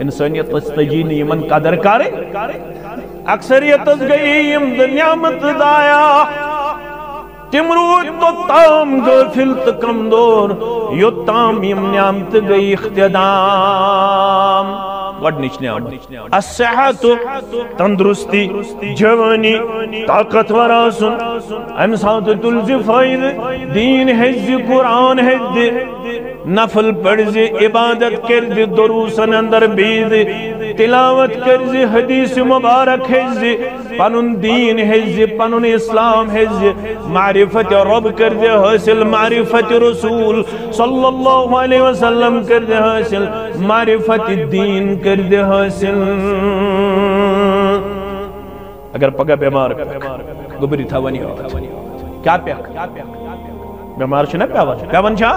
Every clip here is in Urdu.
انسانیت استجین یمن قدر کرے اکثریت گئی یم نعمت دایا تم روز تو تام غافل تو کمزور یوتام یم نعمت گئی اختدام گۄڈنِچ نعمت الصحت تندرستی جوانی طاقتور آسن امہ سات تُلزِ فٲیدٕ دین ہیٚزِ قرآن ہیٚزِ نفل پڑھزِ عبادت کرزِ دروسن اندر بیزِ تلاوت کرزِ حدیث مبارک ہیٚزِ پنن دین ہیٚزِ پنن اسلام ہیٚزِ معرفت رب کرزِ حاصل معرفت رسول صلی اللہ علیہ وسلم کرزِ حاصل معرفت دین کرد حاصل اگر پگہ بیمار گبری تھاونی ہو کیا پیک بیمار چھنا پیون چھا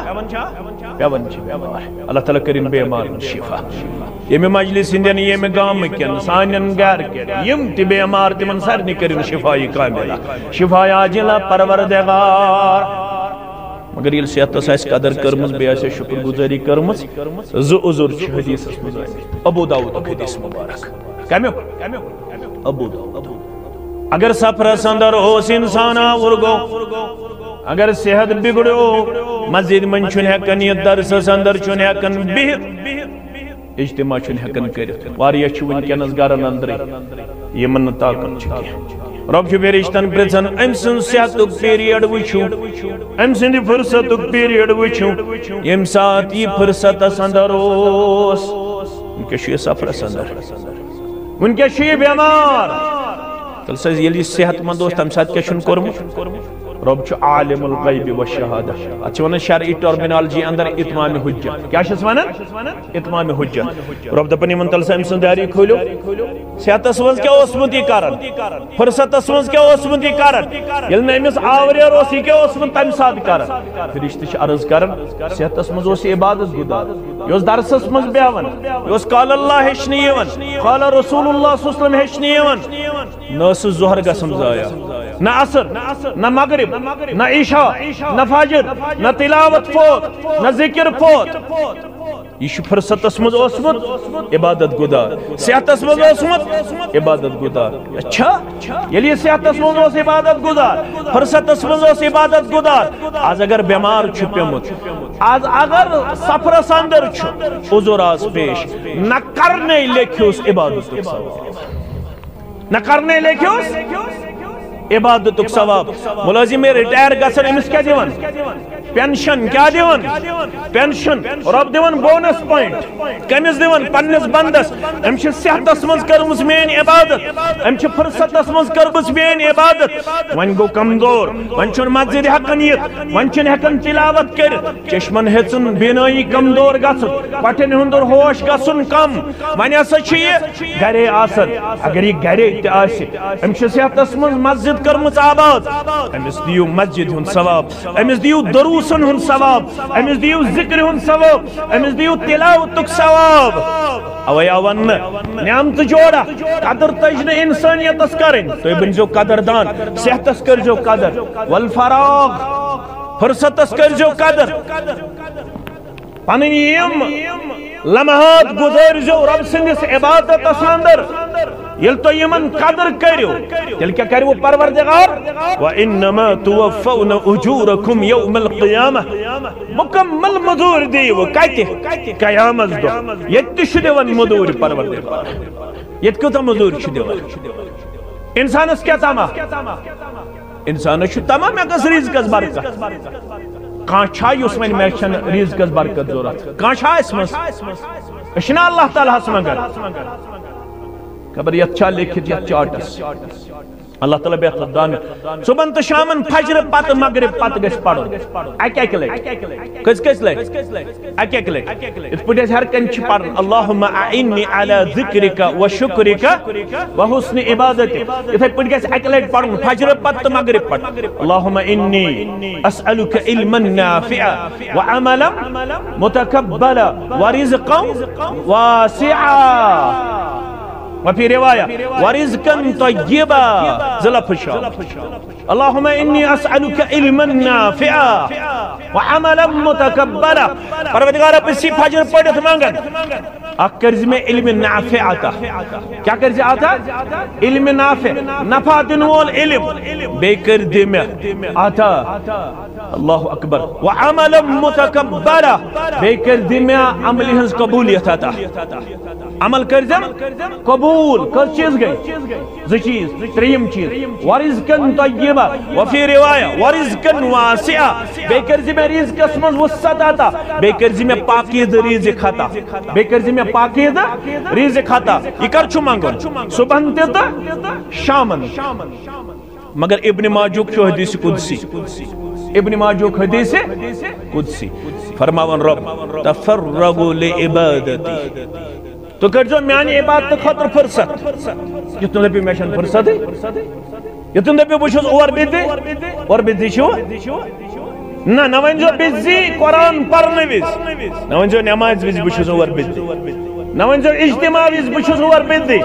بیمار اللہ تعالیٰ کرن بیمار شفا یہ مجلس ہندین یہ گام کن سانین گھر کن یم تی بیمار تمن سارنی کرن شفائی کاملہ شفائی عاجلہ پروردگار مگر یہ صحت اس قدر کرمز بیاسے شکر گزاری کرمز زو عذر چھ حدیث اس مبارک ابو داؤد حدیث مبارک کمیو ابو داؤد اگر سفر سندر ہوس انسان آور گو اگر صحت بگڑو مسجد من چھن ہیکن یہ درس سندر چھن ہیکن بہت اجتماع چھن ہیکن کرت واریہ چھ ونکینس گرن اندر یہ من طاقت چھ رب چھو بیرشتن پرسن ام سن صحتک پیریڈ وچھو ام سن فرصتک پیریڈ وچھو یم سات یہ فرصت سندر اوس ان کے شیئے سفر سندر ان کے شیئے بیمار تل سیز یہ صحت مند دوست ہم ساتھ کیا شن کرم رب چھو عالم الغیب والشہادہ اچھا ونن شرعی ٹرمینالوجی اندر اتمام حجت کیا شس ونن اتمام حجت رب دپنی من تل سیم سنداری کھولو صحت اسمنز کیا اسمتی کارن فرصت اسمنز کیا اسمتی کارن یل نیمس آوری روسی کیا اسمت تم ساتھ کارن فرشتش عرض کارن صحت اسمنز اسی عبادت گدار یوز درس اسمنز بیاون یوز قال اللہ ہشنی یون قال رسول اللہ صلی اللہ علیہ وسلم ہشنی یون ناس زہر گسم زایا نہ عصر نہ مغرب نہ عشاء نہ فجر نہ تلاوت فوت نہ ذکر فوت یہ فرصت اسمد اسمت عبادت گدار صحت اسمد اسمت عبادت گدار اچھا یہ صحت اسمد اس عبادت گدار فرصت اسمد اس عبادت گدار آج اگر بیمار چھپیمت آج اگر سفر ساندر چھپ عذر آز پیش نہ کرنے لیکھیوس عبادت نہ کرنے لیکھیوس عبادتک ثواب ملازم میں ریٹائر گژھن امس کیا دیون پینشن کیا دیون پینشن رب دیون بونس پوائنٹ کمس دیون پنس بندس ام چھ صحتس مز کرمس مین عبادت ام چھ فرصتس مز کرمس مین عبادت ون گو کمزور ون چھن مسجد ہکن یت ون چھن ہکن تلاوت کر چشمن ہچن بینائی کمزور گژھن پٹن ہندر ہوش گژھن کم ون ہسا چھ یہ گرے آسن اگر یہ گرے تہ آسہ ام چھ صحتس مز مسجد کرمس آباد امس دیو مسجد ہن ثواب امس دیو دروسن ہن ثواب امس دیو ذکر ہن ثواب امس دیو تلاوتک ثواب اویا ون نعمت جوڑا قدر تجن انسانیت اس کرن تو بنجو قدردان صحت اس کر جو قدر والفراغ فرصت اس کر جو قدر پنیم لمحات گزار جو رب سندس عبادت اساندر یل تو یمن قدر کریو تیل کیا کریو پروردگار وَإِنَّمَا تُوَفَّوْنَ أُجُورَكُمْ يَوْمَ الْقِيَامَةِ مکمل مدور دیو کہتے قیامت دو یہ شدیون مدور پروردگار یہ کتا مدور شدیون انسان اس کیا تاما انسان اس تاما میں کس رزق اس برکت کان چھائی اس میں میشن رزق اس برکت ضرورت کان چھائی اس میں اشنا اللہ تعالیٰ سمگر خبر یہ اچھا لکھت یہ چارٹس اللہ تعالیٰ بیخت دان صبح تو شامن فجر پت مغرب پت گس پڑھو اک اک لٹ کس کس لٹ اک اک لٹ اس پٹس ہر کن چھ پڑھ اللهم اعني على ذکرک و شکرک و حسن عبادتک اس پٹ گس اک لٹ پڑھ فجر پت مغرب پڑھ اللهم اني اسالك علما نافعا وعملا متقبلا ورزقا واسعا وفي رواية ورزقا طيبا اللهم إني أسألك علما نافعا وعملا متقبلا پروردگار بسی فجر پڑھت مانگن اکرز میں علم نافع آتا کیا کرز آتا علم نافع نفع دنوال علم بیکر دم آتا اللہ اکبر وعملا متقبلا بیکر دم عملی ہنس قبولیت آتا عمل کرزم قبول کس چیز گئی زچیز تریم چیز ورزقن طیبا وفی روایہ ورزقن واسعا بیکرزی میں رزق اسمز وسط آتا بیکرزی میں پاکید رزق آتا بیکرزی میں پاکید رزق آتا یہ کر چھو مانگن صبح تیتا شامن مگر ابن ماجوک شو حدیث قدسی ابن ماجوک حدیث قدسی فرماون رب تفرغوا لعبادتی تو کرجو میانی عبادت خطر فرصت یتن دبی میشن فرصت یتن دبی بشوز اور بیدی شو نا نوانجو بیزی قرآن پرنے ویز نوانجو نماز ویز بشوز اور بیدی نوانجو اجتماع ویز بشوز اور بیدی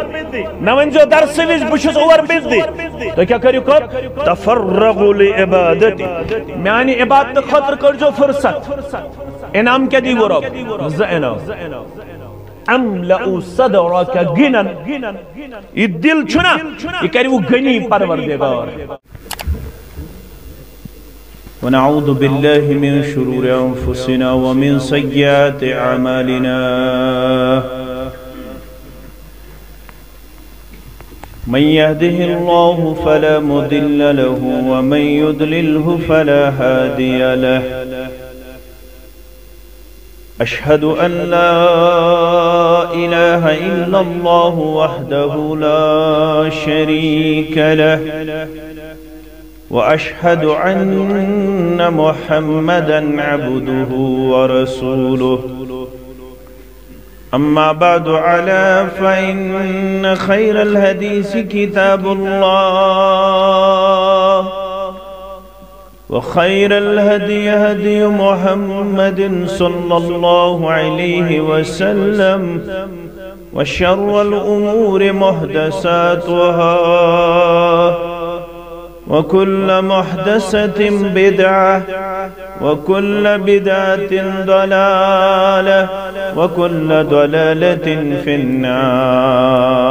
نوانجو درس ویز بشوز اور بیدی تو کیا کریو کر تفرغوا لعبادتی میانی عبادت خطر کرجو فرصت انعام کیا دی وہ رب زینام املأ صدرك غنى الدل چھنا یہ کری وہ غنی پروردگار ونعوذ بالله من شرور انفسنا ومن سيئات اعمالنا من يهده الله فلا مضل له ومن يضلله فلا هادي له أشهد أن لا إله إلا الله وحده لا شريك له وأشهد أن محمدا عبده ورسوله أما بعد فإن خير الحديث كتاب الله وخير الهدي هدي محمد صلى الله عليه وسلم وشر الأمور محدثاتها وكل محدثة بدعة وكل بدعة ضلالة وكل ضلالة في النار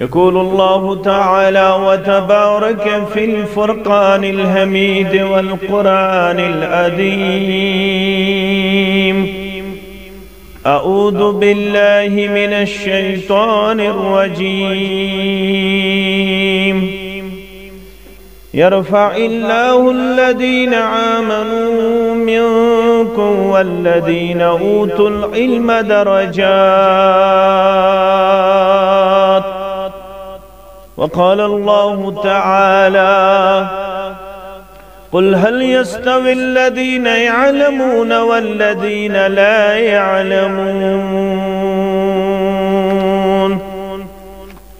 يقول الله تعالى وتبارك في الفرقان الحميد والقرآن العظيم أعوذ بالله من الشيطان الرجيم يرفع الله الذين آمنوا منكم والذين أوتوا العلم درجات وقال الله تعالى قل هل يستوي الذين يعلمون والذين لا يعلمون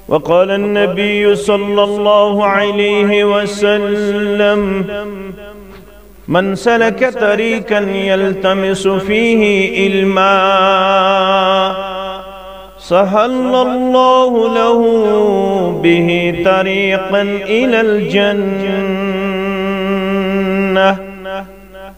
وقال النبي صلى الله عليه وسلم من سلك طريقا يلتمس فيه علما سهل الله له به طريقا إلى الجنة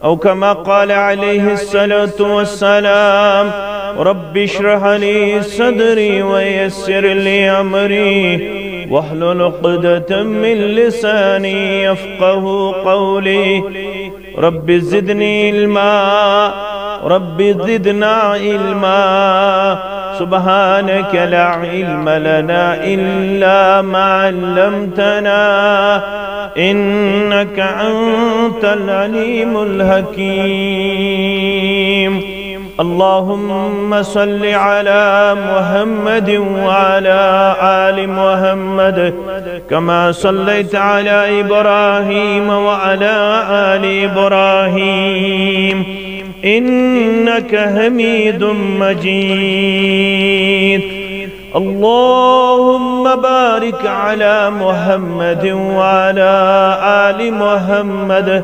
أو كما قال عليه الصلاة والسلام رب اشرح لي صدري ويسر لي أمري واحلل عقدة من لساني يفقه قولي رب زدني علما رب زدنا علما سبحانك لا علم لنا إلا ما علمتنا إنك أنت العليم الحكيم اللهم صل على محمد وعلى آل محمد كما صليت على إبراهيم وعلى آل إبراهيم إنك حميد مجيد اللهم بارك على محمد وعلى آل محمد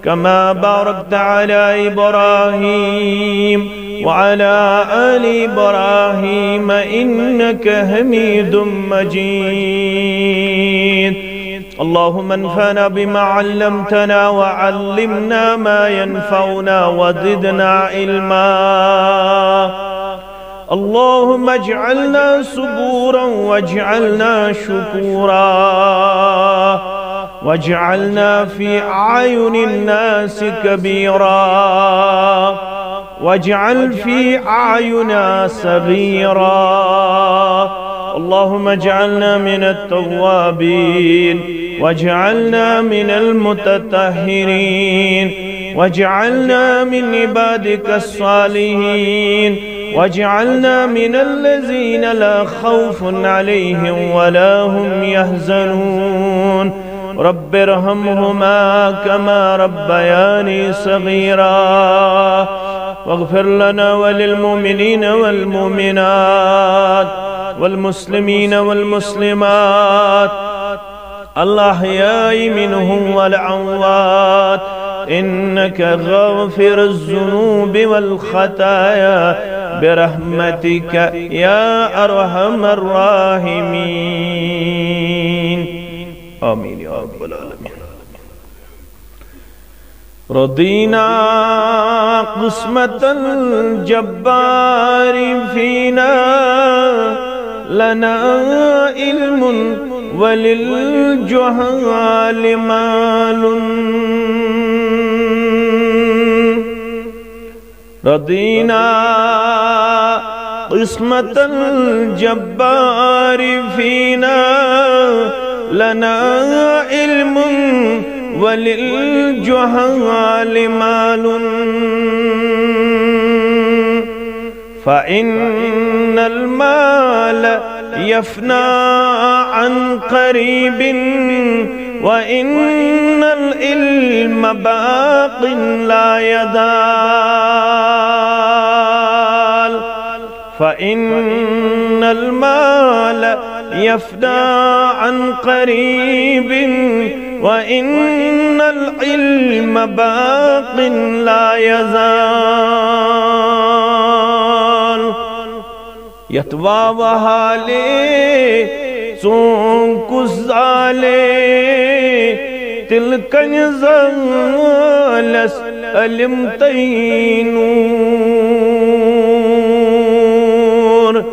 كما باركت على إبراهيم وعلى آل إبراهيم إنك حميد مجيد اللهم انفعنا بما علمتنا وعلمنا ما ينفعنا وزدنا علما اللهم اجعلنا صبورا واجعلنا شكورا واجعلنا في أعين الناس كبيرا واجعل في أعيننا صغيرا اللهم اجعلنا من التوابين واجعلنا من المتطهرين واجعلنا من عبادك الصالحين واجعلنا من الذين لا خوف عليهم ولا هم يحزنون رب ارحمهما كما ربياني صغيرا واغفر لنا وللمؤمنين والمؤمنات والمسلمين والمسلمات الأحياء منهم والأموات إنك غافر الذنوب والخطايا برحمتك يا أرحم الراحمين آمين يا رب العالمين رضينا قسمة الجبار فينا لنا علم وللجهال مال رضينا قسمة الجبار فينا لنا علم وللجهال مال فإن المال يفنى عن قريب وإن العلم باق لا يزال فإن المال يفنى عن قريب وإن العلم باق لا يزال يتوى وحالي سونك الزالي تلك نزالس المتينور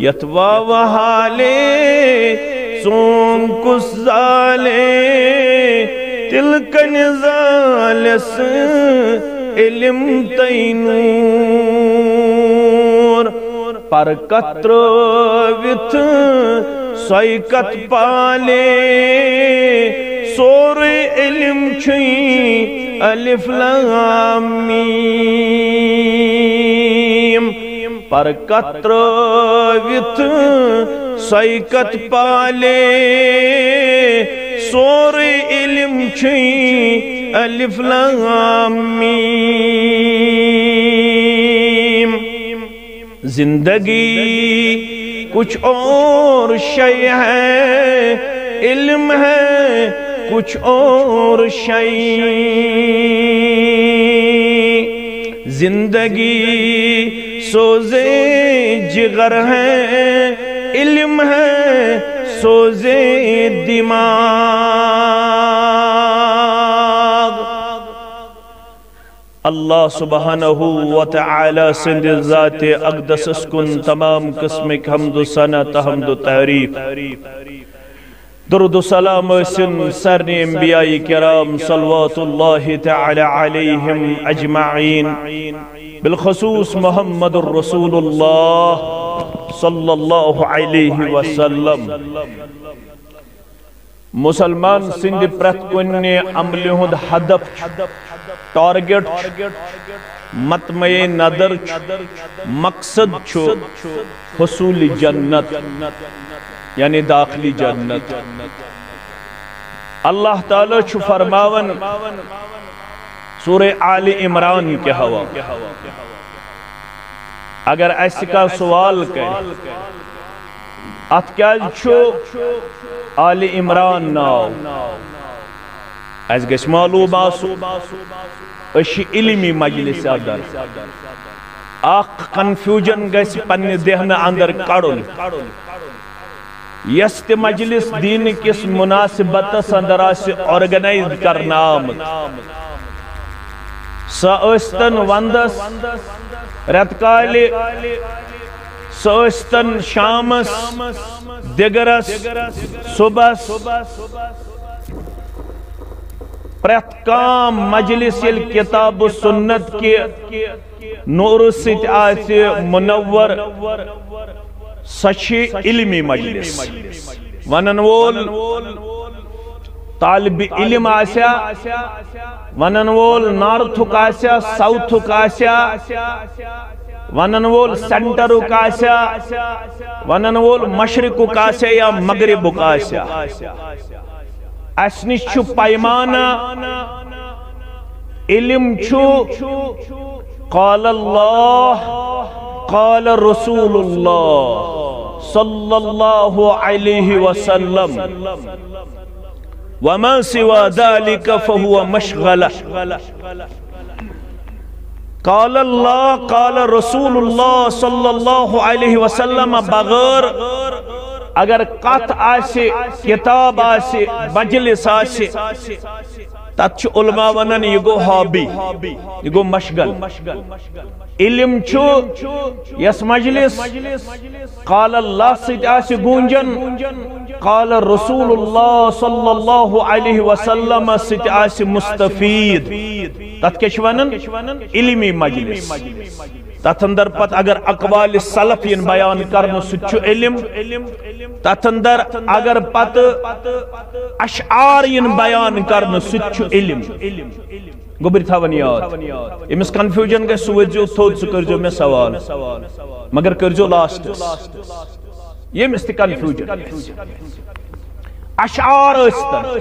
يتوى وحالي سونك الزالي تلك نزالس المتينور پر کترویت سویکت پالے سور علم چھئی الف لام میم پر کترویت سویکت پالے سور علم چھئی الف لام میم زندگی کچھ اور شے ہے علم ہے کچھ اور شے زندگی سوزے جگر ہے علم ہے سوزے دماغ اللہ سبحانہ وتعالی سند ذات اقدس اسکن تمام قسم حمد و ثنا تحمد و تعریف درود و سلام سن سرن انبیاء کرام صلوات اللہ تعالی علیہم اجمعین بالخصوص محمد الرسول اللہ صلی اللہ علیہ وسلم مسلمان سند پرت کننے عمل ہند ہدف ٹارگٹ مطمع نظر مقصد چھو حصول جنت یعنی داخلی جنت اللہ تعالیٰ چھو فرماون سورہ آل عمران کے ہوا اگر ایسی کا سوال کریں ات کیا چھو آل عمران ناو ایس گیس معلوم آسو اشی علمی مجلس آدھر اخ کنفیوجن گس پنہ دہن اندر کڑن یس تہ مجلس دین کس مناسبت اندر آرگنائز کرنا آمت سن وندس رت کال سن شامس دگرس صبح پریت کام مجلس یل کتاب و سنت کے نور ست آسی منور سچی علمی مجلس ونن وول طالب علم آسیا ونن وول نارتھک آسیا ساؤتھک آسیا ونن وول سینٹرک آسیا ونن وول مشرقک آسیا یا مغربک آسیا اس نش چھو پیمانہ علم چھو قال اللہ قال رسول اللہ صلی اللہ علیہ وسلم وما سوا ذلك فهو مشغلہ قال اللہ قال رسول اللہ صلی اللہ علیہ وسلم بغیر اگر قط آسے کتاب آسے مجلس آسے تاتھ علماء ونن یہ گو ہابی یہ گو مشغل علم چھو یس مجلس قال اللہ سید آسی گونجن قال رسول اللہ صلی اللہ علیہ وسلم سید آسی مستفید تاتھ کش ونن علمی مجلس تاتھ اندر پت اگر اقوال سلف ین بیان کرن سچو علم تاتھ اندر اگر پت اشعار ین بیان کرن سچو علم گوبر تھاون یاد امس کنفیوجن گئی سوچو تھود سو کرجو میں سوال مگر کرجو لاسٹ یہ مستی کنفیوجن اشعار استر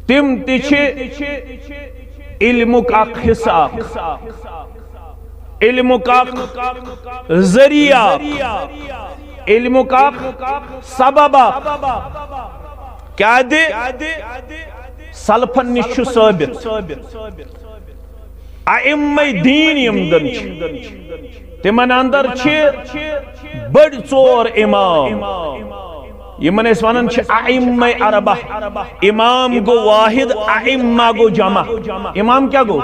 تم تیچے علمک اک حساب علمک اک ذریعہ علمک اک سبب کیا دے سلفن نشو ثابت ائمہ دین یمدن تمن اندر بڑ ژور امام یمن اس ونن ائمہ اربع امام گو واحد ائمہ گو جمع امام کیا گو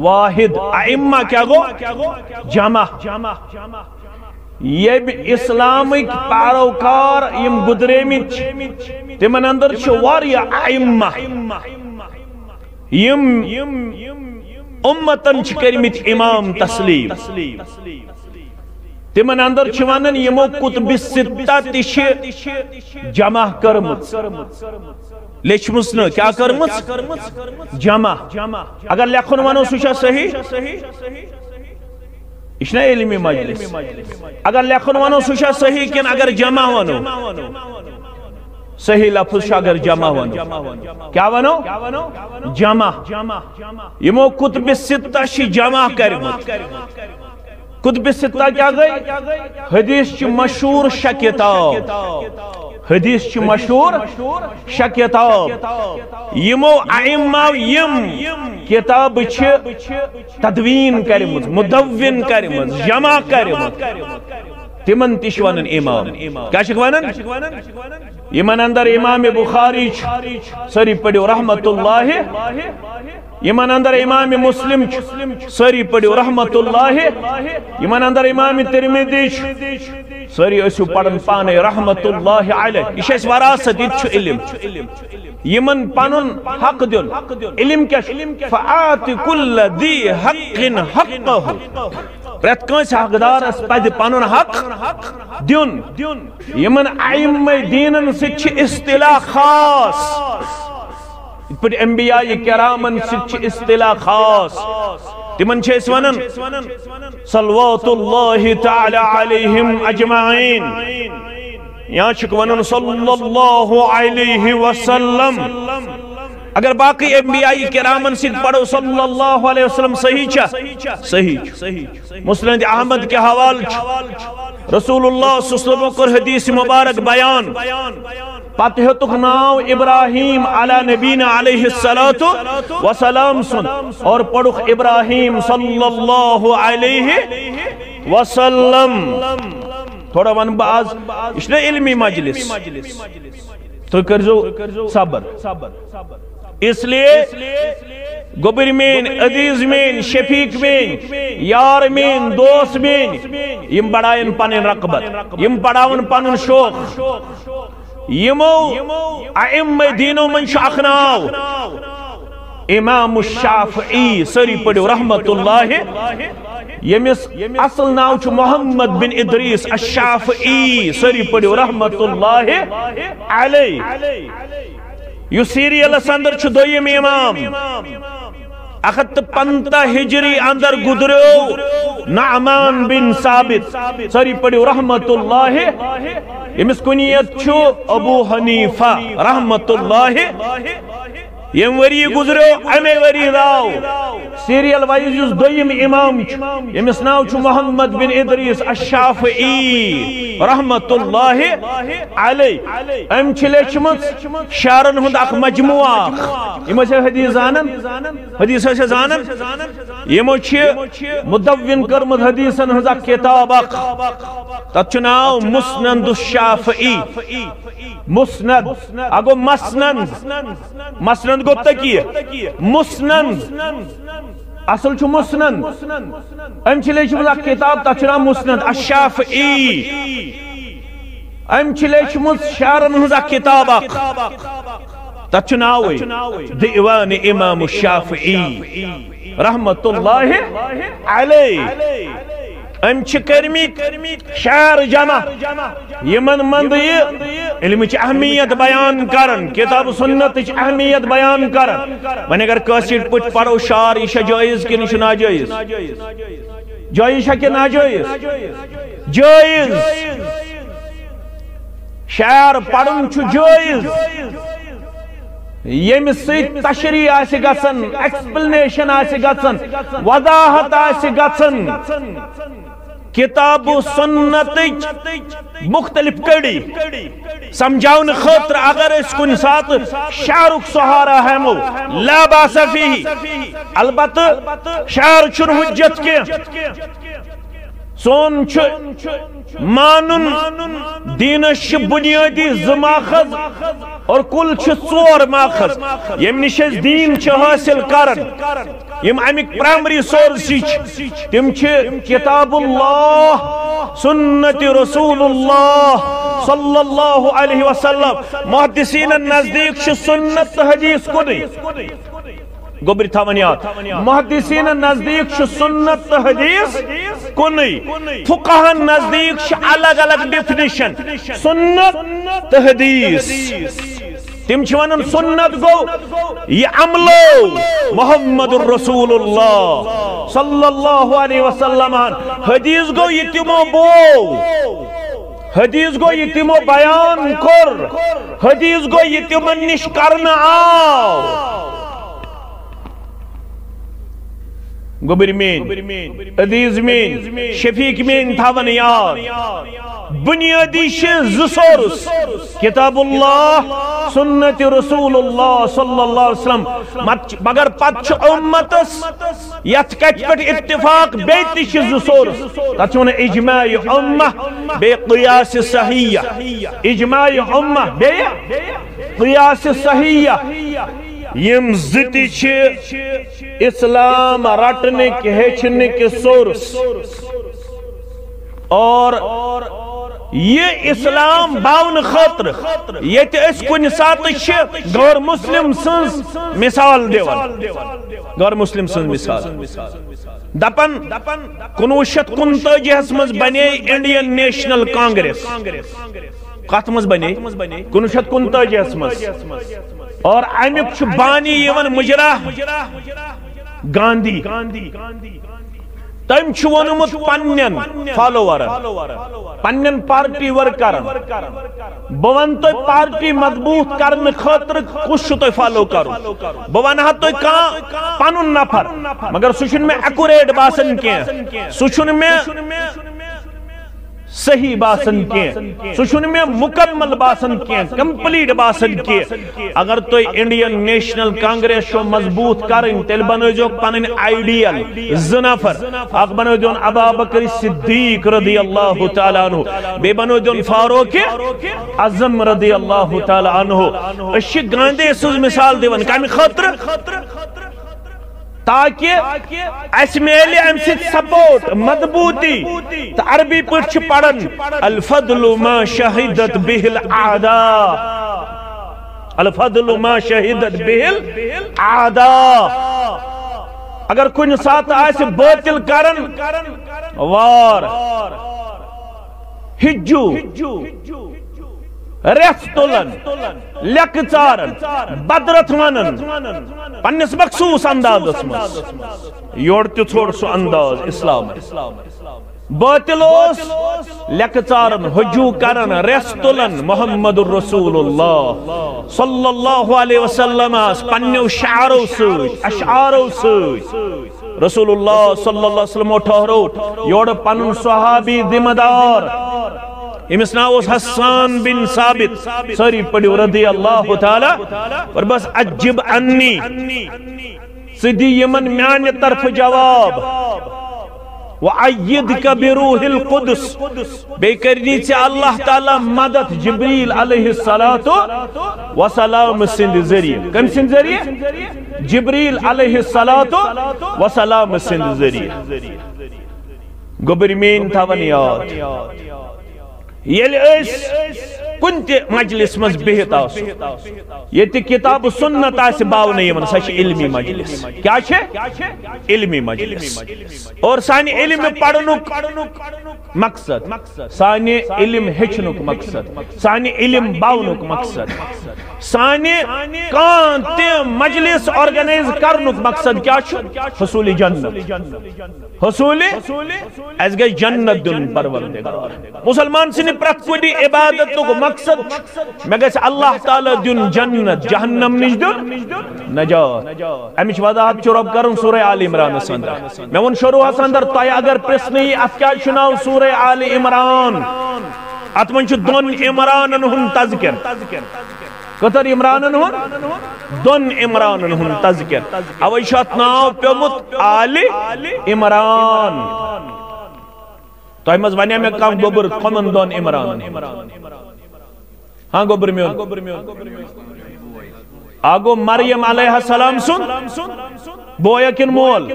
واحد ائمہ کیا گو جمع یہ اسلامک پیروکار یم گدریمت تمن اندر واریہ ائمہ یم امتن کرمت امام تسلیم تمن اندر ونن یمو کتب ستہ تش جمع کرمت لیچمس نا کیا کرمت جمع اگر لکھن ونو سہ صحیح یہ علمی مجلس اگر لکھن ونو سہ صحیح کن اگر جمع ونو صحیح لفظ اگر جمع ونو کیا ونو جمع یمو کتب ستہ جمع کرمت کتب ستہ کیا گئی حدیث چھ مشہور شکتاب حدیث چھ مشہور شکتاب یمو ائمہ یم کتاب چھ تدوین کرمت مدون کرمت جمع کرمت تمن تش ونن امام کیا چھ ونن یمن اندر امام بخاری سری پڑھو رحمت اللہ یمن اندر امام مسلم سری پڑھو رحمت اللہ یمن اندر امام ترمذی سری اسو پڑھن پانے رحمت اللہ علیہ یہ وراثت یہ علم یمن پنن حق دن علم کیا فآت کل ذی حق حقہ پریت کنس حقدار اس پید پنن حق دن یمن ائمہ دینن سے اصطلاح خاص پر انبیاء کرامن سے اصطلاح خاص تمن چھس ونن صلوات اللہ تعالی علیہم اجمعین یا چھک ونن صلی اللہ علیہ وسلم اگر باقی انبیاء کرامن سے پڑھو صلی اللہ علیہ وسلم صحیح چھا صحیح مسند احمد کے حوال رسول اللہ صلی اللہ علیہ وسلم کو حدیث مبارک بیان پتہتک ناو ابراہیم علی نبینا علیہ السلام سن اور پڑھک ابراہیم صلی اللہ علیہ وسلم. تھوڑا ون باز یہ علمی مجلس تو کرزو صبر. اس لیے گوبر مین عزیز مین شفیق مین یار مین دوست مین یم بڑھائن پنن رقبت یم بڑھاون پنن شوق یمو ائمہ دینو من اخ ناو امام الشافعی سری پڑھو رحمت اللہ یمس اصل ناو چھ محمد بن ادریس الشافعی سری پڑھو رحمت اللہ علیہ. یہ سیریل اندر چھ دویم امام 150 ہجری اندر گزرو نعمان بن ثابت سری پڑھو رحمت اللہ یمس کنیت چھو ابو حنیفہ رحمت اللہ. یم وری گزرو امی وری راو سیریل وائز یس دویم امام یمس ناو چھ محمد بن ادریس الشافعی رحمت اللہ علیہ. ام چھ لیچمت شارن ہند اخ مجموعہ یم حدیث زانن حدیث زانن یمو چھ مدون کرمت حدیثن ہند اخ کتاب اخ تت چھ ناو مسند الشافعی. مسند اگو مسند گو تکیہ مسند اصل چھ مسند ام چھ لیچمت اخ کتاب تت چھ ناو مسند الشافعی. ام چھ لیچمت شارن ہند اخ کتاب اخ تت چھ ناو دیوان امام الشافعی رحمت اللہ علیہ. ام چھ کرمت شعر جمع یمن مند علم چھ اہمیت بیان کرن کتاب سنت چھ اہمیت بیان کرن. ون اگر کاسٹ پٹ پڑھو شعر یہ جائز کہ نہیں ناجائز جائز کہ ناجائز جائز شعر پڑھن چھ جائز یم سیت تشریح آسی گژھن ایکسپلینیشن آسی گژھن وضاحت آسی گژھن کتاب و سنت مختلف کڑی سمجھاؤن خاطر اگر اس کن ساتھ شعرک سہارا ہمو لا باس فیہ البتہ شعر چھن حجت کے سون چھ مانن دینش بنیادی زماخذ اور کل چھ ژور ماخذ یم نش دین چھ حاصل کرن یم امیک پرائمری سورس تم چھ کتاب اللہ سنت رسول اللہ صلی اللہ علیہ وسلم. محدثین نزدیک چھ سنت حدیث کنی گوبری تھاون یاد محدثین نزدیک چھ سنت حدیث کنی فقہن نزدیک چھ الگ الگ ڈیفینیشن سنت حدیث. تم چھ ونن سنت گو یہ عملو محمد الرسول اللہ صلی اللہ علیہ وسلم. حدیث گو یہ تمو بو حدیث گو یہ تمو بیان کر حدیث گو یہ تمن نش کرنا آو. گوبر مین عزیز مین شفیق مین تھاون یاد بنیادی زسورس کتاب اللہ سنت رسول اللہ صلی اللہ علیہ وسلم مگر پتہ امتس یت کت پہ اتفاق بیتی زسورس تت ون اجماع امہ بے قیاس صحیح اجماع امہ بے قیاس صحیح یم زتی چھ اسلام رٹنک ہیچنک سورس اور یہ اسلام باون خاطر یہ اس کن سات غیر مسلم سنز مثال دیوان غیر مسلم سنز مثال دپن 1949 مز بنے انڈین نیشنل کانگریس کت مز بنے 1949 مز اور امیک بانی یون مجرا گاندھی تم ونمت پنن فالوورن پنن پارٹی ورکرن بہ ون تہ پارٹی مضبوط کرنے خاطر کس تہ فالو کرن بہ ونہا تہ کان پنن نفر مگر سہ چھن میں ایکوریٹ باسن کی سہ چھن میں صحیح باسن کی سوچن میں مکمل باسن کی کمپلیٹ باسن کی اگر تو انڈین نیشنل کانگریس شو مضبوط کریں تیل بنو جو پنن آئیڈیل زنفر اک بنو جو ابا بکر صدیق رضی اللہ تعالیٰ عنہ بے بنو جو فاروق اعظم رضی اللہ تعالیٰ عنہ اشی گاندے سوز مثال دیون کامی خطر تاکہ اس میلے ام سے سپورٹ مضبوطی تو عربی پڑھ پڑھن الفضل ما شہدت به الاعداء الفضل ما شہدت به الاعداء اگر کن ساتھ آئے باطل کرن وار ہجو ریس تلن لیک چارن بدرت ونن پنس مخصوص انداز اسمس یور تی چھوڑ سو انداز اسلام باطل اس لیک چارن ہجو کرن ریس تلن محمد الرسول اللہ صلی اللہ علیہ وسلم پنیو شعرو سوچ اشعارو سوچ رسول اللہ صلی اللہ علیہ وسلم ٹھہرو یور پنن صحابی ذمہ دار امس ناو حسان بن ثابت ساری پڑھو رضی اللہ تعالی اور بس عجب انی صدی یمن میان طرف جواب وعیدک بروح القدس بے کرنی سے اللہ تعالی مدد جبریل علیہ السلام سند ذریعہ کم سند ذریعہ جبریل علیہ السلام سند ذریعہ گبرمین تھاون یاد یل اس کنت مجلس مز بہت آسو یہ تی کتاب سنت آسے باو نہیں من سا علمی مجلس کیا چھے علمی مجلس اور سانی علم پڑھنک مقصد سانی علم ہچنک مقصد سانی علم باونک مقصد سانی کانتے مجلس آرگنائز کرنک مقصد کیا چھو حصول جنت حصول از گئی جنت دن پروردگار مسلمان سنی پرت کوئی عبادت کو مقصد میں گئے اللہ تعالیٰ دن جنت جہنم نش دن نجات امیش وضاحت چھو رب کرن سورہ آل عمران سندر میں ان شروع سندر تائی اگر پرسنی افکا چناو سورہ آل عمران اتمن چھو دون عمرانن ہن تذکر کتر عمرانن ہن دون عمرانن ہن تذکر اوشات ناو پیمت آل عمران تو ایمز ونیا میں کام گوبر کمن دون عمران ہاں گوبر میون آگو مریم علیہ السلام سن بویا کن مول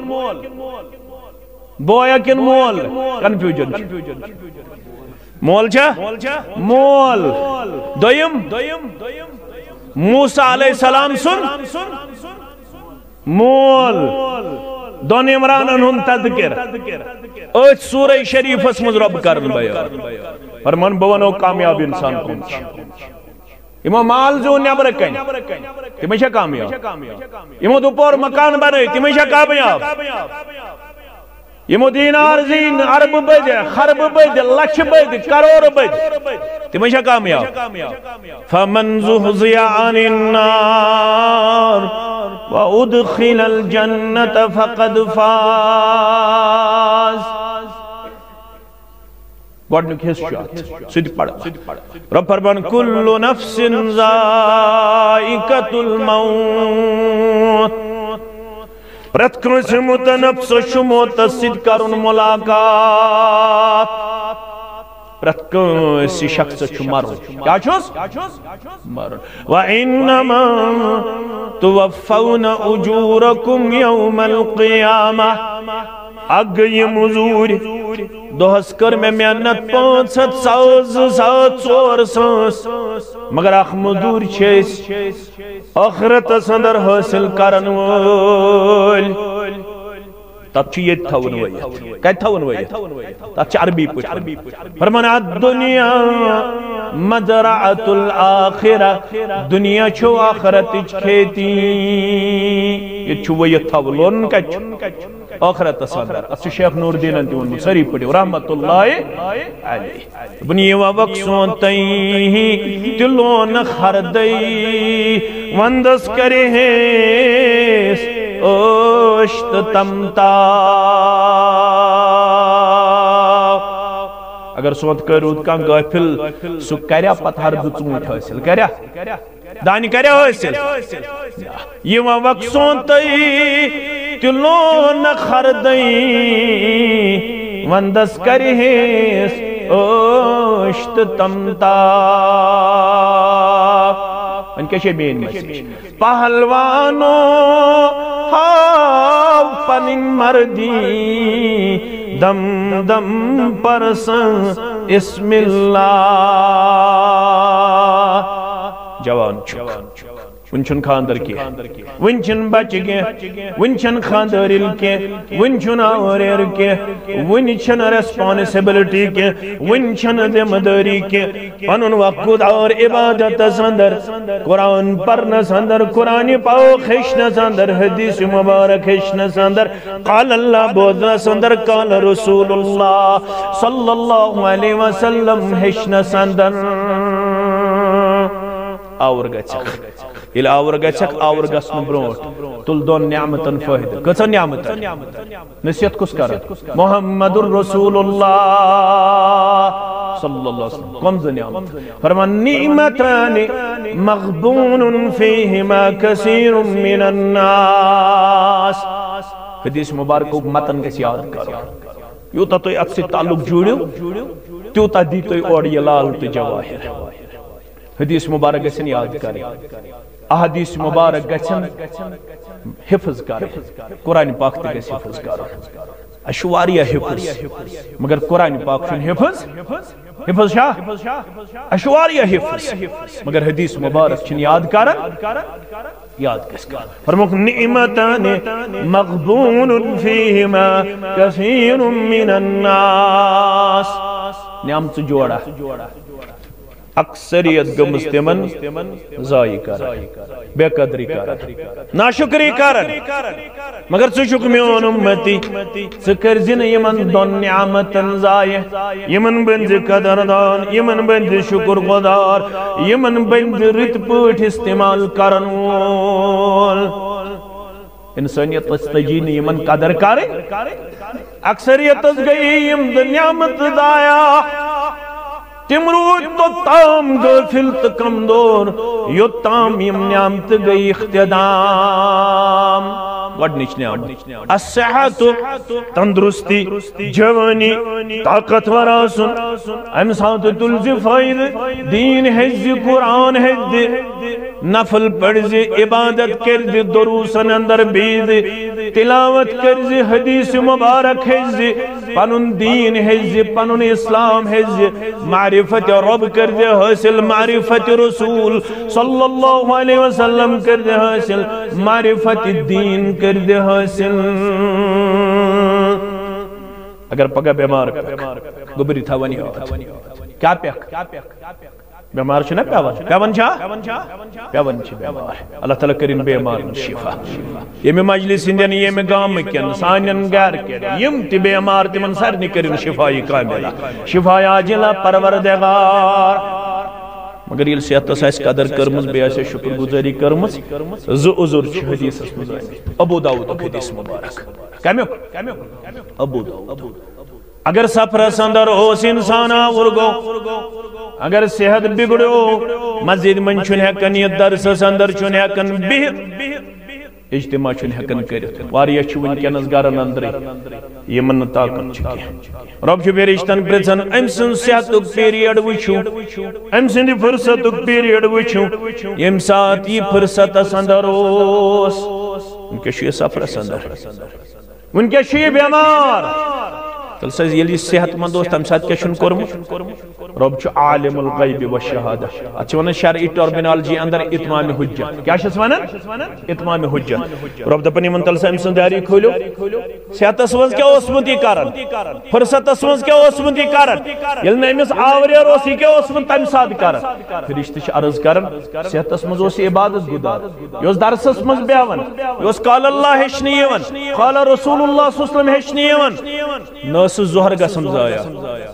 بویا کن مول کنفیوجن مول چھا مول دویم موسیٰ علیہ السلام سن مول دون عمرانن ہن تذکر اوچ سورہ شریف اسمز رب کرن بیان فرمان بوانو کامیاب انسان کنچ امو مال جو نیبر کن تمیشہ کامیاب امو دوپور مکان بنے تمیشہ کامیاب امو دینار زین عرب بید خرب بید لچ بید کروڑ بید تمیشہ کامیاب فمن زحزی عن النار وادخل الجنت فقد فاز گوڑنک حص شاعت سیدھ پڑھا رب فرمان کل نفس ذائقت الموت پرت کنس متنفس شموت سید کرن ملاقات پرت کنس شخص چھ مرن کیا چھوس مرن وَإِنَّمَا تُوَفَّوْنَ أُجُورَكُمْ يَوْمَ الْقِيَامَةِ اگئی مزور دوہس کر میں محنت 500 ساز سات چور ساس مگر اخ مزدور چھیس آخرت سندر حاصل کرن وول تب چھ یہ تھون ویت کہ تھون ویت تب چھ عربی پوچھ فرمانا الدنیا مزرعت الآخرہ دنیا چھو آخرت کھیتی یہ چھو ویت تھون کچھ آخرت سندر اسی شیخ نور دین انتون سری پڑی رحمت اللہ علیہ بنی وقصون تیہی تلون خردی وندس کرے ہیں اوشت تمتا اگر سونت کرود کان غافل سو کریا پت ہر دو ژوٗنٛٹھۍ حٲصِل کریا دانہِ کریا حٲصِل یِوان وق سونتٕے تِلو نہ خردٕے وندس کرہیس عٲش تہٕ تمتا وۄنۍ کیٛاہ چھے میٛٲنۍ مسیج پہلوانو ہاو پنٕنۍ مردی دم دم پرسن اسم اللہ جوان چھُکھ وُنہِ چھُنہٕ خاندر کینٛہہ وُنہِ چھِنہٕ بچہِ کینٛہہ وُنہِ چھِنہٕ خاندٲرِل کینٛہہ وُنہِ چھُنہٕ آوریر کینٛہہ وُنہِ چھِنہٕ ریسپانسبلٹی کینٛہہ وُنہِ چھِنہٕ ذمہٕ دٲری کینٛہہ پنُن وقت اور عبادتس اندر قرآن پرنس اندر قرآن پاک ہیٚچھنس اندر حدیث مبارک ہیٚچھنس اندر قال اللہ بوزنس اندر قال رسول اللہ صلی اللہ علیہ وسلم ہیٚچھنس اندر آور گژھکھ ییٚلہِ آور گژھکھ آور گژھنہٕ برونٛٹھ تُل دۄن نعمتن فٲیدٕ کۭژن نعمتن نصیحت کُس کران محمد رسول اللہ صلی اللہ علیہ وسلم کم زٕ نعمت فرمان نعمتان مغبون فیہما کثیر من الناس حدیث مبارک متن گژھِ یاد کرُن یوٗتاہ تُہۍ اتھ سۭتۍ تعلق جوٗڑِو تیوٗتاہ دی تُہۍ اورٕ یہِ لال تہٕ جواہر حدیث مبارک گژھن یاد کریں احادیث مبارک گژھن حفظ کریں قرآن پاک تہ گژھِ حفظ کرُن اَسہِ چھُ واریاہ حفظ مگر قرآن پاک چھُنہٕ حفظ حفظ چھا اَسہِ چھُ واریاہ حفظ مگر حدیث مبارک چھِنہٕ یاد کران یاد گژھِ کرُن فرموکھ نعمتان مغبون فیہما کثیر من الناس نعمت جوڑا اکثریت گمز تمن ضائع کرن بے قدری کرن ناشکری کرن مگر ژٕ چھُکھ میون امتی ژٕ کٔرزِ نہٕ یمن دۄن نعمتن ضائع یمن بنزِ قدردان یمن بنزِ شکر گزار یمن بنزِ رٕتۍ پٲٹھۍ استعمال کرن وول انسانیت تجی نہٕ یمن قدر کرٕنۍ اکثریتس گٔیے یم زٕ نعمت ضایع تم روٗدۍ توٚتام غٲفِل تہٕ کمزور یوٚتام یم نعمت گٔیہِ اختتام گۄڈنِچ نعمت الصحت تندرستی جوانی طاقتور آسُن امہِ ساتہٕ تُلزِ فٲیدٕ دیٖن ہیٚچھزِ قرآن ہیٚچھزِ نفل پٔرزِ عبادت کٔرزِ دروٗسن اندر بِہزِ تلاوت کٔرزِ حدیث مبارک ہیٚچھزِ پنُن دیٖن ہیٚچھزِ پنُن اسلام ہیٚچھزِ معرفت رب کٔرزِ حٲصِل معرفت رسول صلی اللہ علیہ وسلم کٔرزِ حٲصِل معرفت دیٖن کٔرزِ حٲصِل اگر پگہ بیمار گوٚبرِ تھاوان یاد کیٛاہ پٮ۪کھ بیمار چھُنا پٮ۪وان چھِ بیمار اللہ تعالیٰ کٔرِنۍ بیمارن شفا ییٚمہِ مجلس ہٕنٛدٮ۪ن ییٚمہِ گامٕکٮ۪ن سانٮ۪ن گرٕکٮ۪ن یِم تہِ بیمار تِمن سارنٕے کٔرِنۍ شفایہِ کاملہ شفایہِ عاجلہ پروردگار مگر ییٚلہِ صحتس آسہِ قدر کٔرمٕژ بیٚیہِ آسہِ شکر گزٲری کٔرمٕژ زٕ عذر چھِ حدیثس منٛز آمٕتۍ ابو داؤدُک حدیث مبارک کمیُک ابو داؤد اگر سفرس اندر اوس انسان آور گو اگر صحت بگڑو مسجد من چھُنہٕ ہٮ۪کان یِتھ درسس اندر چھُنہٕ ہٮ۪کان بِہِتھ اجتماع چھُنہٕ ہٮ۪کان کٔرِتھ واریاہ چھِ وٕنکٮ۪نس گرن اندرٕے یِمن نہٕ طاقت چھُ کینٛہہ رۄب چھُ فرشتن پرژھان أمۍ سٕنٛز صحتُک پیریڈ وٕچھِو أمۍ سٕنٛدِ فرصتُک پیریڈ وٕچھِو ییٚمہِ ساتہٕ یہِ فرصتس اندر اوس وٕنکٮ۪س چھُ یہِ سفرس اندر وٕنکٮ۪س چھُ یہِ بیمار تیٚلہِ سا ییٚلہِ یہِ صحت مند اوس تمہِ ساتہٕ کیٛاہ چھُنہٕ کوٚرمُت رب چھُ عالم الغیب والشہادہ اتھ چھِ ونان شرعی ٹرمینالجی اندر اتمام حجت کیٛاہ چھِس ونان اتمام حجت رب دپان یِمن تیٚلہِ سا أمۍ سٕنٛز دیاری کھوٗلِو صحتس منٛز کیٛاہ اوسمُت یہِ کران فرصتس منٛز کیٛاہ اوسمُت یہِ کران ییٚلہِ نہٕ أمِس آوریر اوس یہِ کیٛاہ اوسمُت تمہِ ساتہٕ کران فرشتہٕ چھِ عرض کران صحتس منٛز اوس یہِ عبادت گزار یہِ اوس درسس منٛز بیہوان یہِ اوس قال اللہ ہیٚچھنہٕ یِوان قال رسول اللہ صلی اللہ علیہ وسلم ہیٚچھنہٕ یِوان نہ ٲسٕس ظہر گژھان ضایع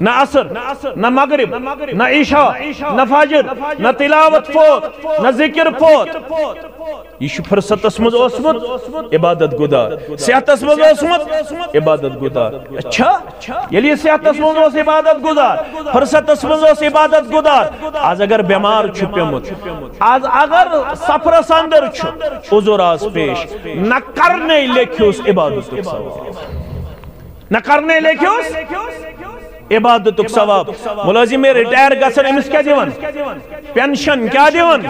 نہ عصر نہ مغرب نہ عشاء نہ فجر نہ تلاوت فوت نہ ذکر فوت یہ فرصتس مز اوسمت عبادت گزار صحتس مز اوسمت عبادت گزار اچھا یلی صحتس مز اوس عبادت گزار فرصتس مز اوس عبادت گزار آج اگر بیمار چھ پیومت آج اگر سفرس اندر چھ عذر آز پیش نہ کرنے لیکھیوس عبادت نہ کرنے لیکھیوس عبادت ثواب ملازم ریٹائر گژھن امس کیا دیون پینشن کیا دیون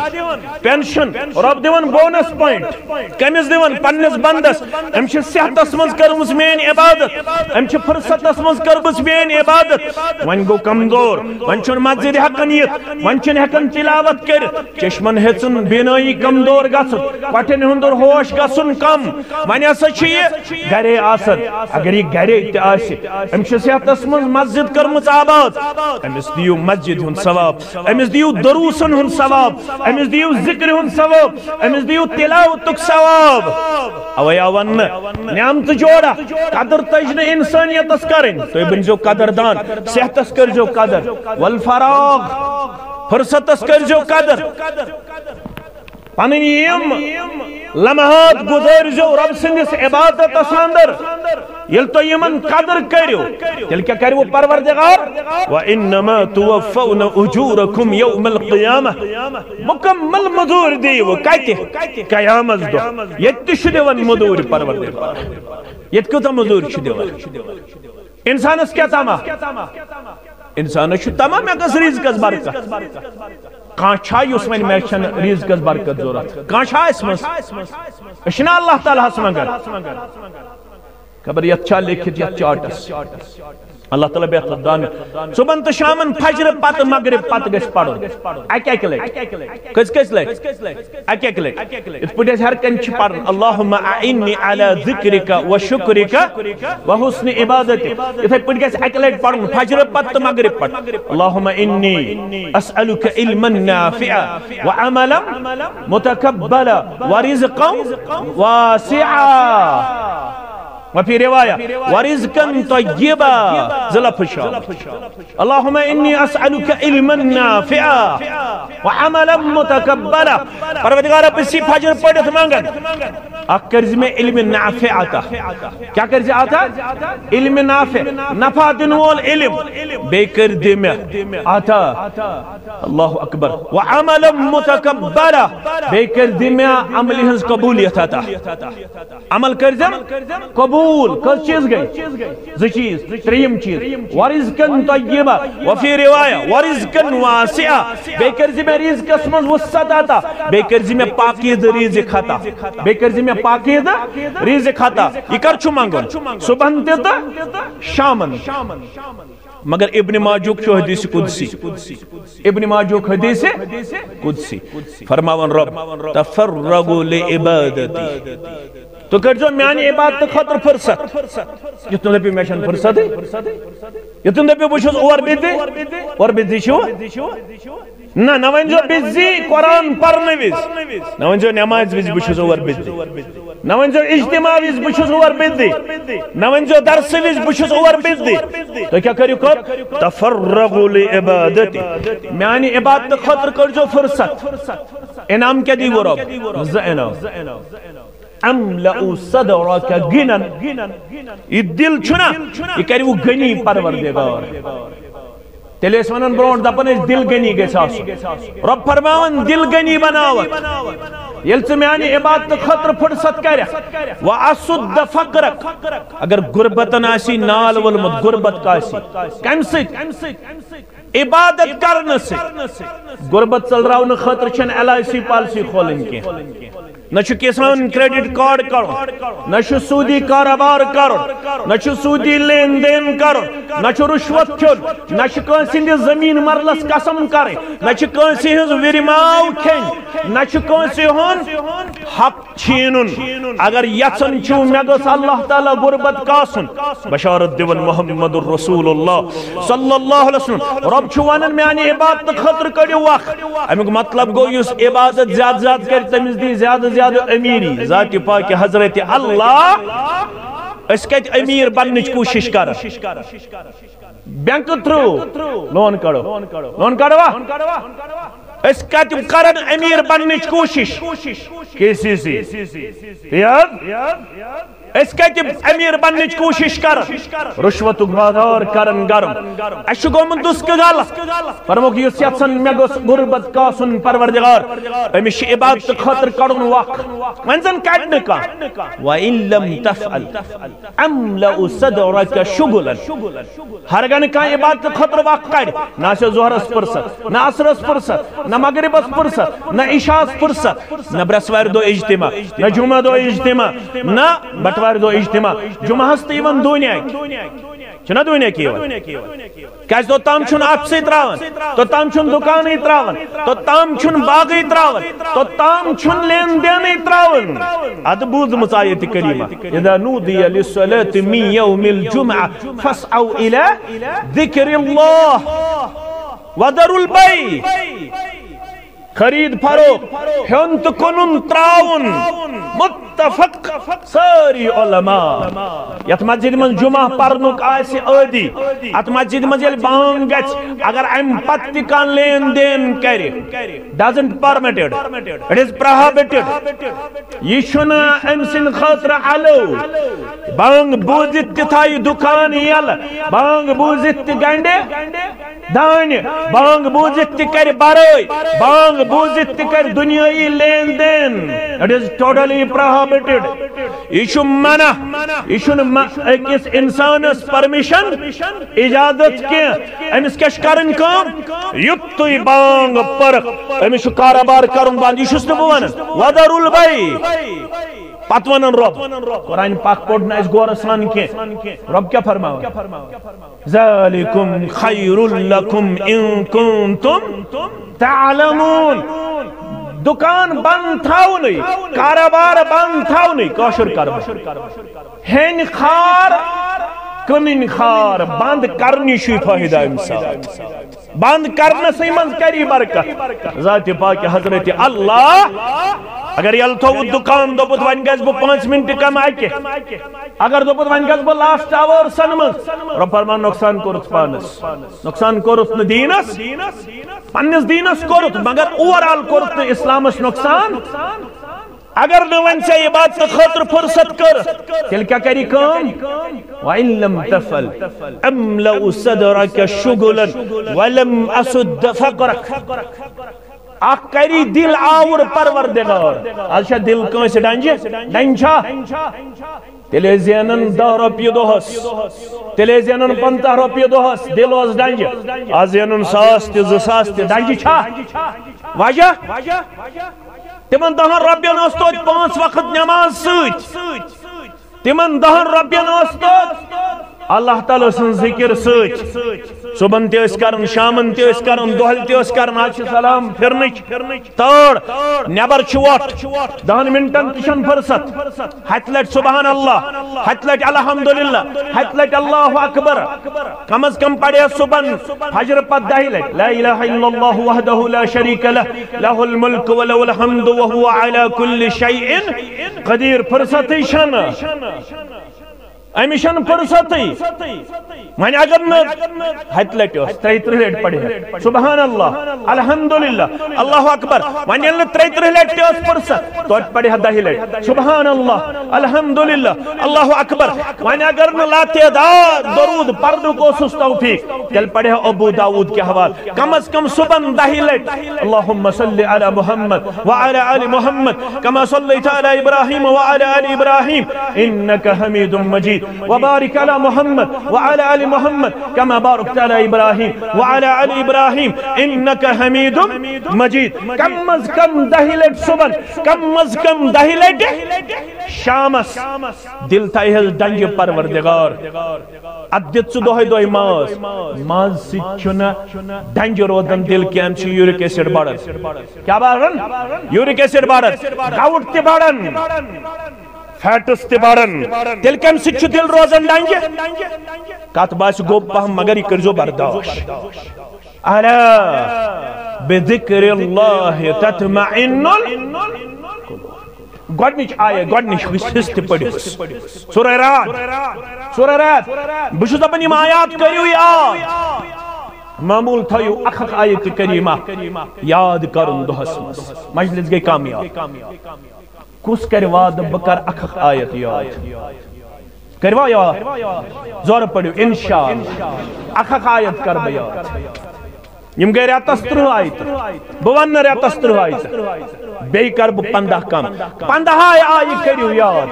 پینشن رب دیون بونس پوائنٹ کمس دیون پنس بندس ام چھ صحتس مز کرمس مین عبادت ام چھ فرصتس مز کرمس مین عبادت ون گو کمزور ون چھ مسجد ہکن یت ون چھ ہکن تلاوت کر چشمن ہچن بینائی کمزور گژھن پٹن ہندر ہوش گژھن کم ون ہسا چھ یہ گرے آسن اگر یہ گرے تہ آس ام چھ صحتس مز مسجد کرمت آباد امس دیو مسجد ہن ثواب امس دیو دروسن ہن ثواب امس دیو ذکر ہن ثواب امس دیو تلاوتک ثواب اویا ون نعمت جوڑا قدر تجن انسانیتس کرن تو بنجو قدردان صحتس کرجو قدر والفراغ فرصتس کرجو قدر پنیم لمحات گزارجو رب سندس عبادت اندر یل تو یمن قدر کریو تیل کیا کریو پروردگار وَإِنَّمَا تُوَفَّوْنَ أُجُورَكُمْ يَوْمَ الْقِيَامَةِ مکمل مدور دیو کہتے قیامت دو یت شدیون مدور پروردگار یت کتا مدور شدیون انسانس کیا تاما انسانس شد تاما میں کس رزقس برکت کان چھائی اس میں میشن رزقس برکت ضرورت کان چھائی اس میں اشنا اللہ تعالیٰ سمگر خبر یت چھا لکھت یت چاٹس اللہ تعالیٰ بہتر دان صبح تو شامن فجر پت مغرب پت گس پڑھو اک لٹ کس لٹ اک لٹ اس پٹس ہر کن چھ پڑھن اللهم اعني على ذکرک و شکرک و حسن عبادتک اس پٹ گس اک لٹ پڑھن فجر پت مغرب پت اللهم انی اسالک علما نافعا وعملا متقبلا ورزقا واسعا وفي رواية ورزقا طيبا زلف الشام اللهم إني أسألك علما نافعا وعملا متقبلا پروردگار بسی فجر پڑھت مانگن اکرز میں علم نافع آتا کیا کرز آتا علم نافع نفع دنوال علم بیکر دم آتا اللہ اکبر وعملا متقبلا بیکر دم عمل ہنز قبولیت آتا عمل کرزم قبول کس چیز گئی زی چیز تریم چیز ورزقن طیبا وفی روایہ ورزقن واسعا بیکرزی میں رزق اسمز وسط آتا بیکرزی میں پاکید رزق آتا بیکرزی میں پاکید رزق آتا یہ کر چھو مانگن صبح دیتا شامن مگر ابن ماجوک شو حدیث قدسی ابن ماجوک حدیث قدسی فرماون رب تفرغوا لعبادتی تو کرجو میانی عبادت خطر فرصت یتن دپی میشن فرصت یتن دپی بشوز اور بیدی شو نا نوانجو بیزی قرآن پرنے ویز نوانجو نماز ویز بشوز اور بیدی نوانجو اجتماع ویز بشوز اور بیدی نوانجو درس ویز بشوز اور بیدی تو کیا کریو کب تفرغوا لعبادتی میانی عبادت خطر کرجو فرصت انعام کیا دیو رب زینو املأ صدرك غنن یہ دل چھنا یہ کریو غنی پروردگار تیلے اس ونن برونٹ دپن اس دل غنی گژھِ آسُن رب فرماون دل غنی بناوت یل ژٕ میانہِ عبادت خٲطرٕ فرصت کرکھ واسد فقرک اگر غربتن آسی نال ولمت غربت کاسی کم سۭتۍ عبادت کرنہٕ سۭتۍ غربت ژلراونہٕ خٲطرٕ چھنہٕ LIC پالسی کھولٕنۍ کینٛہہ نہ کسان کریڈٹ کارڈ کرو نہ سودی کاروبار کرو نہ سودی لین دین کرو نہ رشوت کھیون نہ کنس زمین مرلس قسم کریں نہ کنس ہز ورماو کھین نہ کنس ہند حق چھین اگر یژن چھو مے گژھ اللہ تعالی غربت کاسن بشارت دیون محمد رسول اللہ صلی اللہ علیہ وسلم رب چھو ونن میانی عبادت خاطر کڑیو وقت امیک مطلب گو یس عبادت زیادہ زیادہ کر تمس دی زیادہ زیادہ امیری ذات پاک حضرت اللہ اس کت امیر بننچ کوشش کر بینک تھرو لون کڑو اس کت کرن امیر بننچ کوشش KCC اس کت امیر بننچ کوشش کر رشوت بازار کرن گرم اس گومن دسک غلط فرموک یس یژھان مے گوس غربت کاسن پروردگار امس عبادت خاطر کڑن وقت وۄنۍ زن کڑ نہٕ کانٛہہ وَإِن لَمْ تَفْعَلْ أَمْلَأُ صَدْرَكَ شُغُلًا ہرگاہ نہٕ کانٛہہ عبادت خاطر وقت کڑ نہ آسہِ ظہرس فرصت نہ عصرس فرصت نہ مغربس فرصت نہ عشاءس فرصت نہ برسوارِ دۄہ اجتماع نہ جمعہ دۄہ اجتماع نہ بٹوارِ دۄہ اجتماع جمعہس تہِ یِوان دُنیاہٕکۍ چھُنا دُنیاہٕکۍ یِوان کیازِ توٚتام چھُنہٕ اَتھسٕے ترٛاوان توٚتام چھُنہٕ دُکانٕے ترٛاوان توٚتام چھُنہٕ باغٕے ترٛاوان توٚتام چھُنہٕ لین دینٕے ترٛاوان اَدٕ بوٗزمٕژ آیتہِ کریٖمہ اِذا نُودِیَ لِلصَّلَاةِ مِن یَوْمِ الْجُمْعَةِ فَاسْعَوْا إِلَىٰ ذِکْرِ اللَّهِ وَذَرُوا الْبَيْعَ خرید فروخت ہیون تو کنن تراؤن متفق ساری علماء یت مسجد من جمعہ پرنک آسی عادی ات مسجد من یل بانگ گچ اگر ام پت تہ کان لین دین کرِ doesn't permitted it is prohibited یہ چھنا ام سن خاطر علو بانگ بوزت تہ تھائی دکان یل بانگ بوزت تہ گنڈے دانہ بانگ بوزت تہ کر برائی بانگ بوزت تہ کر دنیای لین دین it is totally prohibited یہ چھ منع یہ چھ اکس انسانس پرمیشن اجازت کی امس کیا کرن کام یت تھی بانگ پرک امس کاروبار کرن بند یہ چھس نہ بہ ونان وَذَرُوا الْبَيْعَ پت ونن رب قرآن پاک پڑھنا اس غور سان کی رب کیا فرماؤ ذالکم خیر لکم ان کنتم تعلمون دکان بند تھاو نہیں کاروبار بند تھاو نہیں کاشر کاروبار ہین خار کنن خار بند کرنی شی فائدہ انسان بند کرنے سے من کری برکت ذات پاک حضرت اللہ اگر یل تھو دکان دوپت ون گز بہ 5 منٹ کم آکے اگر دوپت ون گز بہ لاسٹ آور سن مز رب فرمان نقصان کورت پانس نقصان کورت نہ دینس پنس دینس کورت مگر اوورال کورت اسلامس نقصان اگر نہ ون سے یہ بات خاطر فرصت کر تیل کیا کری کام وَإِن لَمْ تَفْعَلْ أَمْلَأُ صَدْرَكَ شُغُلًا وَلَمْ أَسُدَّ فَقْرَكَ اخ کری دل آور پروردگار آجا دل کون سے ڈانجے ڈانچا تیلے زینن 10 روپیہ دہس تیلے زینن 15 روپیہ دہس دل واس ڈانجے آج زینن 100 تہ 200 تہ ڈانجے چھا واجہ تمن 10 روپیہ نوستو 5 وقت نماز سوچ تمن 10 روپیہ نوستو اللہ تعالیٰ سن ذکر سوچ صبح تیس کرن شامن تیس کرن دہل تیس کرن آج سلام پھرنچ تاڑ نیبر چھوٹ 10 منٹن تشن فرصت ہت لٹ سبحان اللہ ہت لٹ الحمدللہ ہت لٹ اللہ اکبر کم از کم پڑھے صبح فجر پت 10 لٹ لا الہ الا اللہ وحدہ لا شریک لہ لہ الملک ولہ الحمد وهو علی کل شیء قدیر فرصت شن امیشن فرصتی من اگر نہ ہت لٹ 33 لٹ پڑھے سبحان اللہ الحمدللہ اللہ اکبر من یل 33 لٹ فرصت تو پڑھے 10 لٹ سبحان اللہ الحمدللہ اللہ اکبر من اگر نہ لا تعداد درود پردو کو سس توفیق تل پڑھے ابو داؤد کے حوالے کم از کم صبح 10 لٹ اللهم صل علی محمد وعلى آل محمد كما صليت على ابراہیم وعلى آل ابراہیم انك حمید مجید وبارك على محمد وعلى آل محمد كما باركت على إبراهيم وعلى آل إبراهيم إنك حميد مجيد كم از كم 10 لٹ صبح كم از كم 10 لٹ شامس دل تایہز ڈنج پروردگار ادت سو دوہی دوہی ماز سچنا ڈنج روزن دل کی امچ یورک ایسڈ بڑھن کیا بڑھن یورک ایسڈ بڑھن گاؤٹ تی بڑھن فیٹس تی بڑھن دل کم سچ دل روزن ڈنج کات باس گو پہم مگر کرزو برداشت الا بذکر اللہ تطمئن گۄڈنِچ آیے گۄڈنِچ حصہٕ تہِ پٔرِوُس سورہ رعد بہٕ چھُس دَپان یِم آیات کٔرِو یاد معموٗل تھٲیِو اکھ آیت کریٖمہ یاد کرُن دۄہس منٛز مجلس گٔے کامیاب کُس کرِ وعدٕ بہٕ کر اکھ آیت یاد کروا یاد زورٕ پٔرِو اِنشاءاللہ اکھ آیت کر بہٕ یاد یم گئی رٮ۪تس 30 آیتہٕ بہٕ وَنہٕ نہٕ رٮ۪تس 30 آیتہٕ بیٚیہِ کر بہٕ 15 کم 15 آیہِ کٔرِو یاد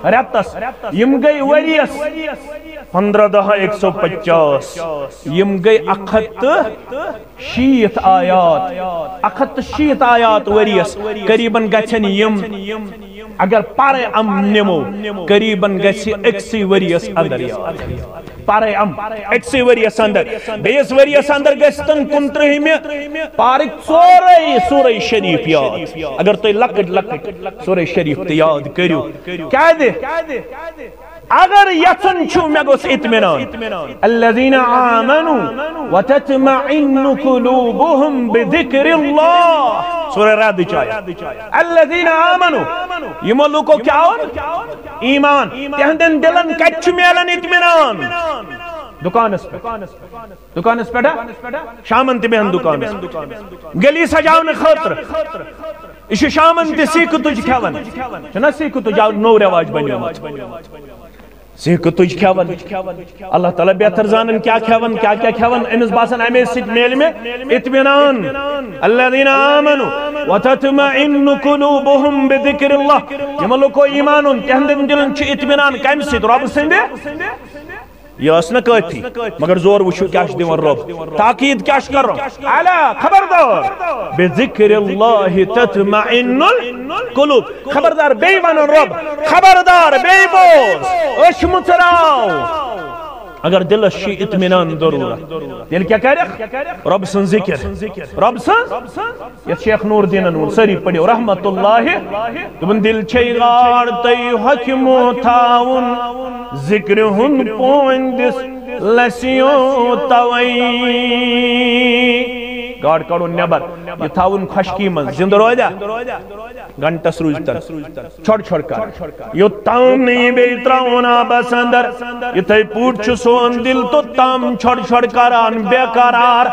رٮ۪تس یم گئی ؤرِیس 15 دہ 150 یم گئی 160 آیات 160 آیات ؤرِیس قریباً گژھن یم اگر پرے نمو قریباً گژھِ أکسٕے ؤرِیس اندر یاد پرے أکسٕے ؤرِیس اندر بیٚیِس ؤرِیس اندر گژھتن 29 پارٕکۍ ژورے سورہ شریف یاد اگر تُہۍ لۄکٕٹۍ لۄکٕٹۍ سورہ شریف تہِ یاد کٔرِو کیازِ اگر یژھن چھُ مےٚ گوٚژھ اطمینان الذین آمنوا وتطمئن قلوبهم بذکر اللہ سورہ رعدٕچ آیت الذین آمنوا یمو لوکو کیا اوٚن ایمان تہنٛدٮ۪ن دلن کتہِ چھُ میلان اطمینان دکانس پٮ۪ٹھ شامن تہِ بیہن دکانس گلی سجاونہٕ خٲطرٕ یہ چھُ شامن تہِ سیٖکھٕ تُج کھٮ۪وان چھُنہ سیٖکھٕ تُج آو نوٚو رٮ۪واج بنیومُت سیٖکھٕ تُج کھٮ۪وان اللہ تعالیٰ بہتر زانن کیا کھٮ۪وان کیا کھٮ۪وان أمِس باسان اَمے سۭتۍ میلہِ مےٚ اطمینان الذین آمنوا وتطمئن قلوبهم بذکر اللہ یِمو لوکو ایمان اوٚن تہنٛدٮ۪ن دلن چھُ اطمینان کمہِ سۭتۍ رۄبہٕ سٕنٛدِ یہ ٲس نہٕ کٲفی مگر زور وٕچھِو کیٛاہ چھُ دِوان رۄب تاکیٖد کیٛاہ چھُ کرُن الا خبردار بذکر اللہ تطمئن القلوب خبردار بیٚیہِ ونان رۄب خبردار بیٚیہِ بوز أچھ مُژراو اگر دلس چھُ اطمینان ضروٗرت تیٚلہِ کیٛاہ کرکھ رۄب سٕنٛز ذِکر رۄب سٕنٛز یتھ شیخ نور دیٖنن ووٚن سٲری پٔرِو رحمت اللہ دوٚپُن دل چھے غار تۄہہِ حۄکمو تھاوُن ذکر ہُنٛد پوندِس لسیو توے گاڈ کڑُن نٮ۪بر یہِ تھاوُن خۄشکی منٛز زِنٛدٕ روزیا گنٹس روٗزتن چھۄڑ کر یوٚتام نہٕ یہِ بیٚیہِ ترٛاوُن آبس اندر یِتھَے پٲٹھۍ چھُ سون دل توٚتام چھۄڑ کران بے قرار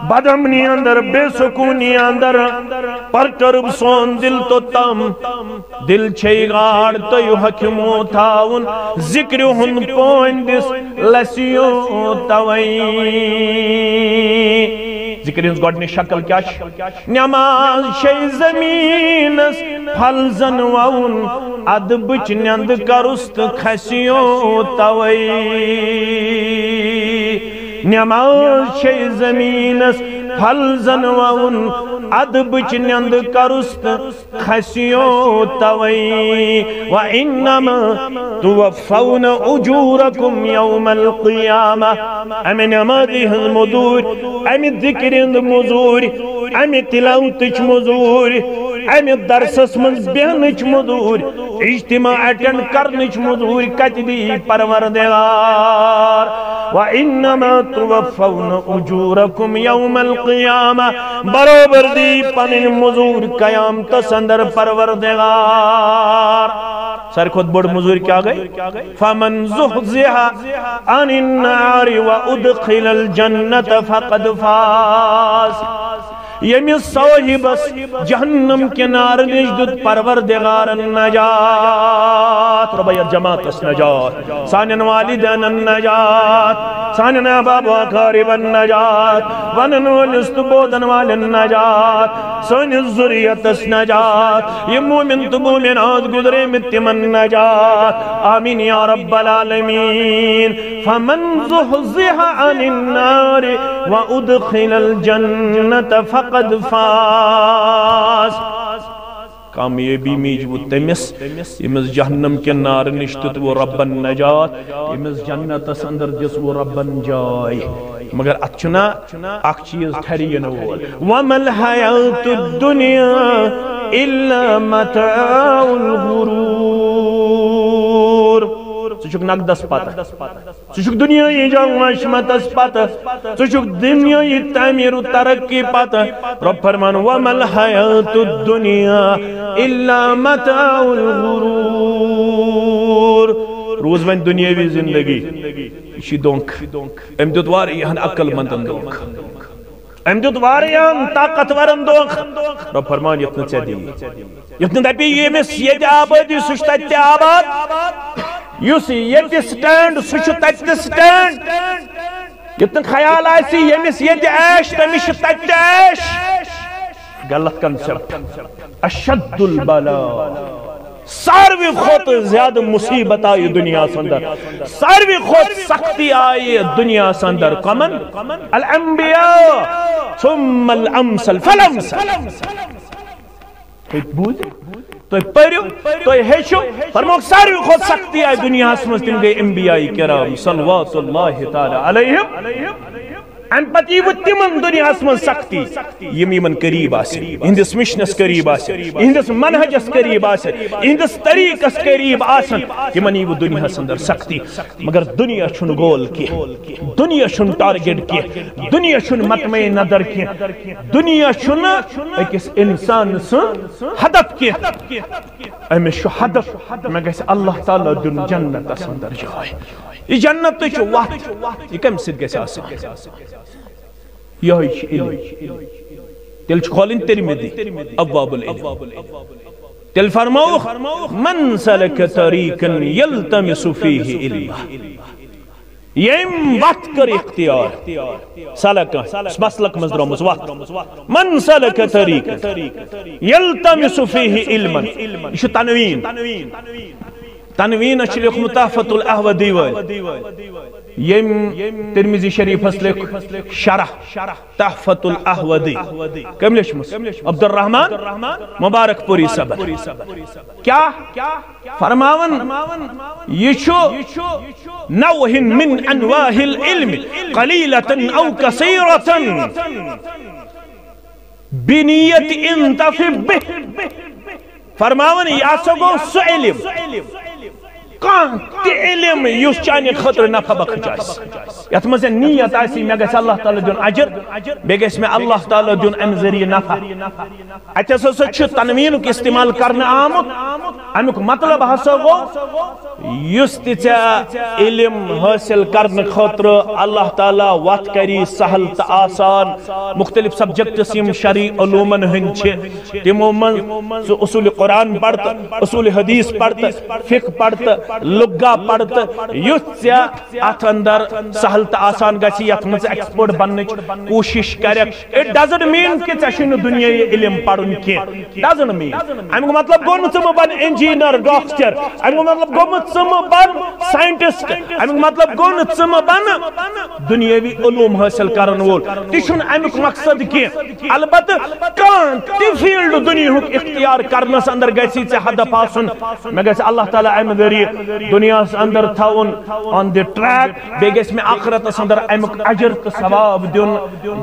بدامنی اندر بے سکونی اندر پرٹرب سون دل توٚتام دل چھے گاڈ تۄہہِ حۄکمو تھاوُن ذکر ہُنٛد پوندِس لسیو توے ذکر ہٕنٛز گۄڈنِچ شکل کیٛاہ چھِ نٮ۪ماز چھے زمیٖنس پھل زن ووُن ادبٕچ نٮ۪نٛدٕ کرُس تہٕ کھسیو توے نٮ۪ماز چھے زمیٖنس پھل زن ووُن ادبٕچ نٮ۪نٛدٕ کرُس تہٕ کھسیو توے وَإِنَّمَا تُوَفَّوْنَ أُجُورَكُمْ يَوْمَ الْقِيَامَةِ اَمہِ نٮ۪مازِ ہٕنٛز موٚزوٗرۍ اَمہِ ذِکرِ ہٕنٛز موٚزوٗرۍ اَمہِ تِلاوتٕچ موٚزوٗرۍ اَمہِ درسس منٛز بیہنٕچ موٚزوٗرۍ اجتماع اٹینڈ کرنٕچ موٚزوٗرۍ کتہِ دی پروردگار وَإِنَّمَا تُوَفَّوْنَ أُجُورَكُمْ يَوْمَ الْقِيَامَةِ برابر دی پنٕنۍ موٚزوٗرۍ قیامتس اندر پروردگار ساروی کھۄتہٕ بٔڑ موٚزوٗرۍ کیٛاہ گٔے فَمَن زُحْزِحَ عَنِ النَّارِ وَأُدْخِلَ الْجَنَّةَ فَقَدْ فَازَ ییٚمِس صٲحِبس جہنم کہِ نارٕ نِش دیُت پروردگارن نجات رۄبا یتھ جماعتس نجات سانٮ۪ن والدینن نجات سانٮ۪ن احباب و اقاربن نجات ونن وٲلِس تہٕ بوزن والٮ۪ن نجات سٲنِس ذُریتس نجات یِم مومِن تہٕ مومِنات گُزریمٕتۍ تِمن نجات آمیٖن یا رب العالمیٖن فمن زُحْزِحَ عَنِ النَّارِ وَأُدْخِلَ الْجَنَّةَ فقد فاز کامیابی میج وہ تمس یمس جہنم کے نار نش دیت وہ ربن نجات یمس جنتس اندر دس وہ ربن جائے مگر ات چھنا اکھ چیز ٹھرین وول وَمَا الْحَيَاةُ الدُّنْيَا إِلَّا مَتَاعُ الْغُرُورِ سچک نقدس پتہ سچک دنیای جمشمتس پتہ سچک دنیای تعمیر و ترقی پتہ رب فرمان وَمَا الْحَيَاةُ الدُّنْيَا إِلَّا مَتَاعُ الْغُرُورِ روز وین دنیاوی زندگی یہ دونک ام دیت واریہن عقل مندن دونک ام دیت واریہن طاقتورن دونک رب فرمان یتن ژے دی یتن دپی یمس یت آبادی سچ تتہ آباد یس یت سٹینڈ سچ تتہ سٹینڈ یتن خیال آسی یمس یت عیش تمس تتہ عیش غلط کنسپٹ اشد البلاء ساروی خود زیادہ مصیبت آئی دنیا سندر ساروی خود سختی آئی دنیا سندر کمن الانبیاء ثم الامثل فالامثل بوزی تو پڑھو تو ہیچو فرموک ساروی خود سختی آئی دنیا سمجھ تم گئے انبیاء کرام صلوات اللہ تعالی علیہم ان پتی وہ تمن دنیا من سختی یمن قریب آسے ہندس مشنس قریب آسے ہندس منہجس قریب آسے ہندس طریقس قریب آسن تمن وہ دنیا اندر سختی مگر دنیا چھن گول کی دنیا چھن ٹارگٹ کی دنیا چھن مطمئن نظر کی دنیا چھن اکس انسان سن ہدف کی امس ہدف میں گھس اللہ تعالی دن جنت اندر جائے یہ جنت تو وقت یہ کم سید گھس آسان یہ علم تیل کھولن ترمذی ابواب العلم تیل فرموخ من سلک طریقا یلتمس فیہ علما یم وقت کر اختیار سلک مسلک مزدرمس وقت من سلک طریقا یلتمس فیہ علما یہ تنوین تنوین اچھلی متحفت الاحودی یم ترمذی شریف اسلک شرح تحفت الاحودی کم لشمس عبد الرحمن مبارک پوری صبر کیا فرماون یچو نوہ من انواع العلم قلیلتا او کثیرتا بنیت انتفع بہ فرماون یا سگو سو علم کان تی علم یوس چانی خطر نفع بخش آس یت مز نیت آسی میں گھس اللہ تعالی دین اجر بے گھس میں اللہ تعالی دین ام ذریعہ نفع اتہ سو چھ تنوین کے استعمال کرنا آمد امیک مطلب ہسا گو یس تہ علم حاصل کرنے خاطر اللہ تعالی وقت کری سہل تو آسان مختلف سبجیکٹس یم شرعی علومن ہن چھ تمو من اصول قرآن پڑھت اصول حدیث پڑھت فقہ پڑھت لغہ پڑھت یس ات اندر سہل تو آسان گسی یت مز ایکسپرٹ بننچ کوشش کرک اٹ ڈزنٹ مین کہ ژے چھُنہٕ دنیائی علم پڑھن کینٛہہ ڈزنٹ مین امیک مطلب گوٚو نہٕ ژٕ مہٕ بن انجینئر ڈاکٹر امیک مطلب گوٚو نہٕ ژٕ مہٕ بن سائنٹسٹ امیک مطلب گوٚو نہٕ ژٕ مہٕ بن دنیاوی علوم حٲصل کرن وول تہِ چھُنہٕ امیک مقصد کینٛہہ البتہ کانٛہہ تہِ فیلڈ دنیاہُک اختیار کرنس اندر گژھی ژےٚ ہدف آسُن مےٚ گژھِ اللہ تعالیٰ امہِ ذریعہ دنیا اندر تھاون آن دی ٹریک بے گژھِ مےٚ آخرتس اندر امیک اجر تہٕ ثواب دیُن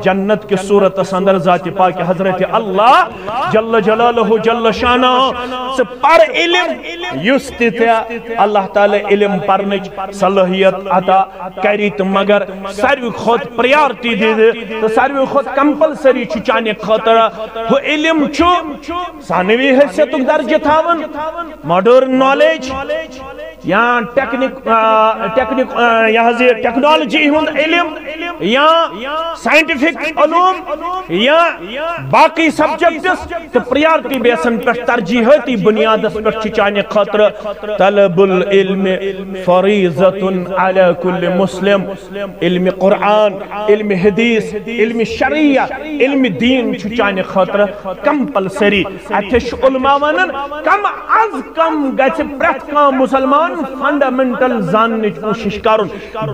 جنت کِس صورتس اندر ذات پاک حضرت اللہ جل جلالہ جل شانہ ژٕ پر علم یُس تہِ ژےٚ اللہ تعالیٰ علم پرنٕچ صلٲحیت عطا کری تہٕ مگر ساروی کھۄتہٕ پریارٹی دِدٕ تہٕ ساروی کھۄتہٕ کمپلسری چھُ چانہِ خٲطرٕ ہُہ علم چھُ ثانوی حیثیتُک درجہٕ تھاوان ماڈرن نالیج یا ٹیکنالوجی ہند علم یا سائنٹیفک علوم یا باقی سبجیکٹس تو پریارٹی بیسن پر ترجیحاتی بنیادس پر چانہ خاطر طلب العلم فریضۃ علی کل مسلم علم قرآن علم حدیث علم شریعہ علم دین چانہ خاطر کمپلسری اتھ علماء ونن کم از کم گژھِ پرٛٮ۪تھ کانٛہہ مسلمان فنڈامنٹل زاننٕچ کوشش کرن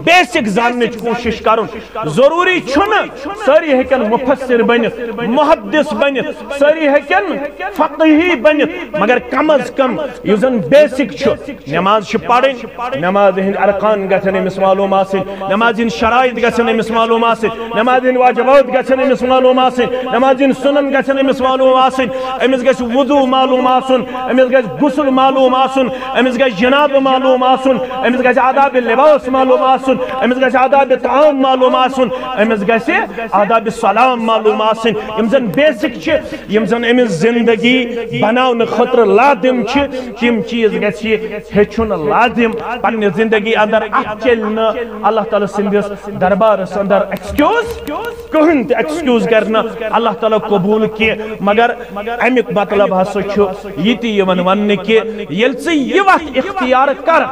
بیسک زاننٕچ کوشش کرن ضروری چھُنہٕ سٲری ہیٚکن مفسر بنِتھ محدث بنِتھ سٲری ہیٚکن فقیہی بنِتھ مگر کم از کم یُس زن بیسک چھُ نماز چھِ پرٕنۍ نماز ہٕنٛدۍ ارکان گژھن أمِس معلوٗم آسٕنۍ نماز ہٕنٛدۍ شرائط گژھن أمِس معلوٗم آسٕنۍ نماز ہٕنٛدۍ واجبات گژھن أمِس معلوٗم آسٕنۍ نماز ہٕنٛدۍ سنن گژھن أمِس معلوٗم آسٕنۍ أمِس گژھِ وضوٗ معلوٗم آسُن أمِس گژھِ غسل معلوٗم آسُن أمِس گژھِ جناب معلوم آسن امس گژھِ آداب لباس معلوم آسن امس گژھِ آداب طعام معلوم آسن امس گژھِ آداب سلام معلوم آسن یم زن بیسک چھ یم زن امس زندگی بناون خطر لازم چھ تم چیز گژھِ ہیچھن لازم پنہ زندگی اندر ات چل اللہ تعالی سندس دربارس اندر ایکسکیوز کہن تہ ایکسکیوز کرنا اللہ تعالی قبول کی مگر امیک مطلب ہسا چھ یہ ون کہ یل یہ وقت اختیار کر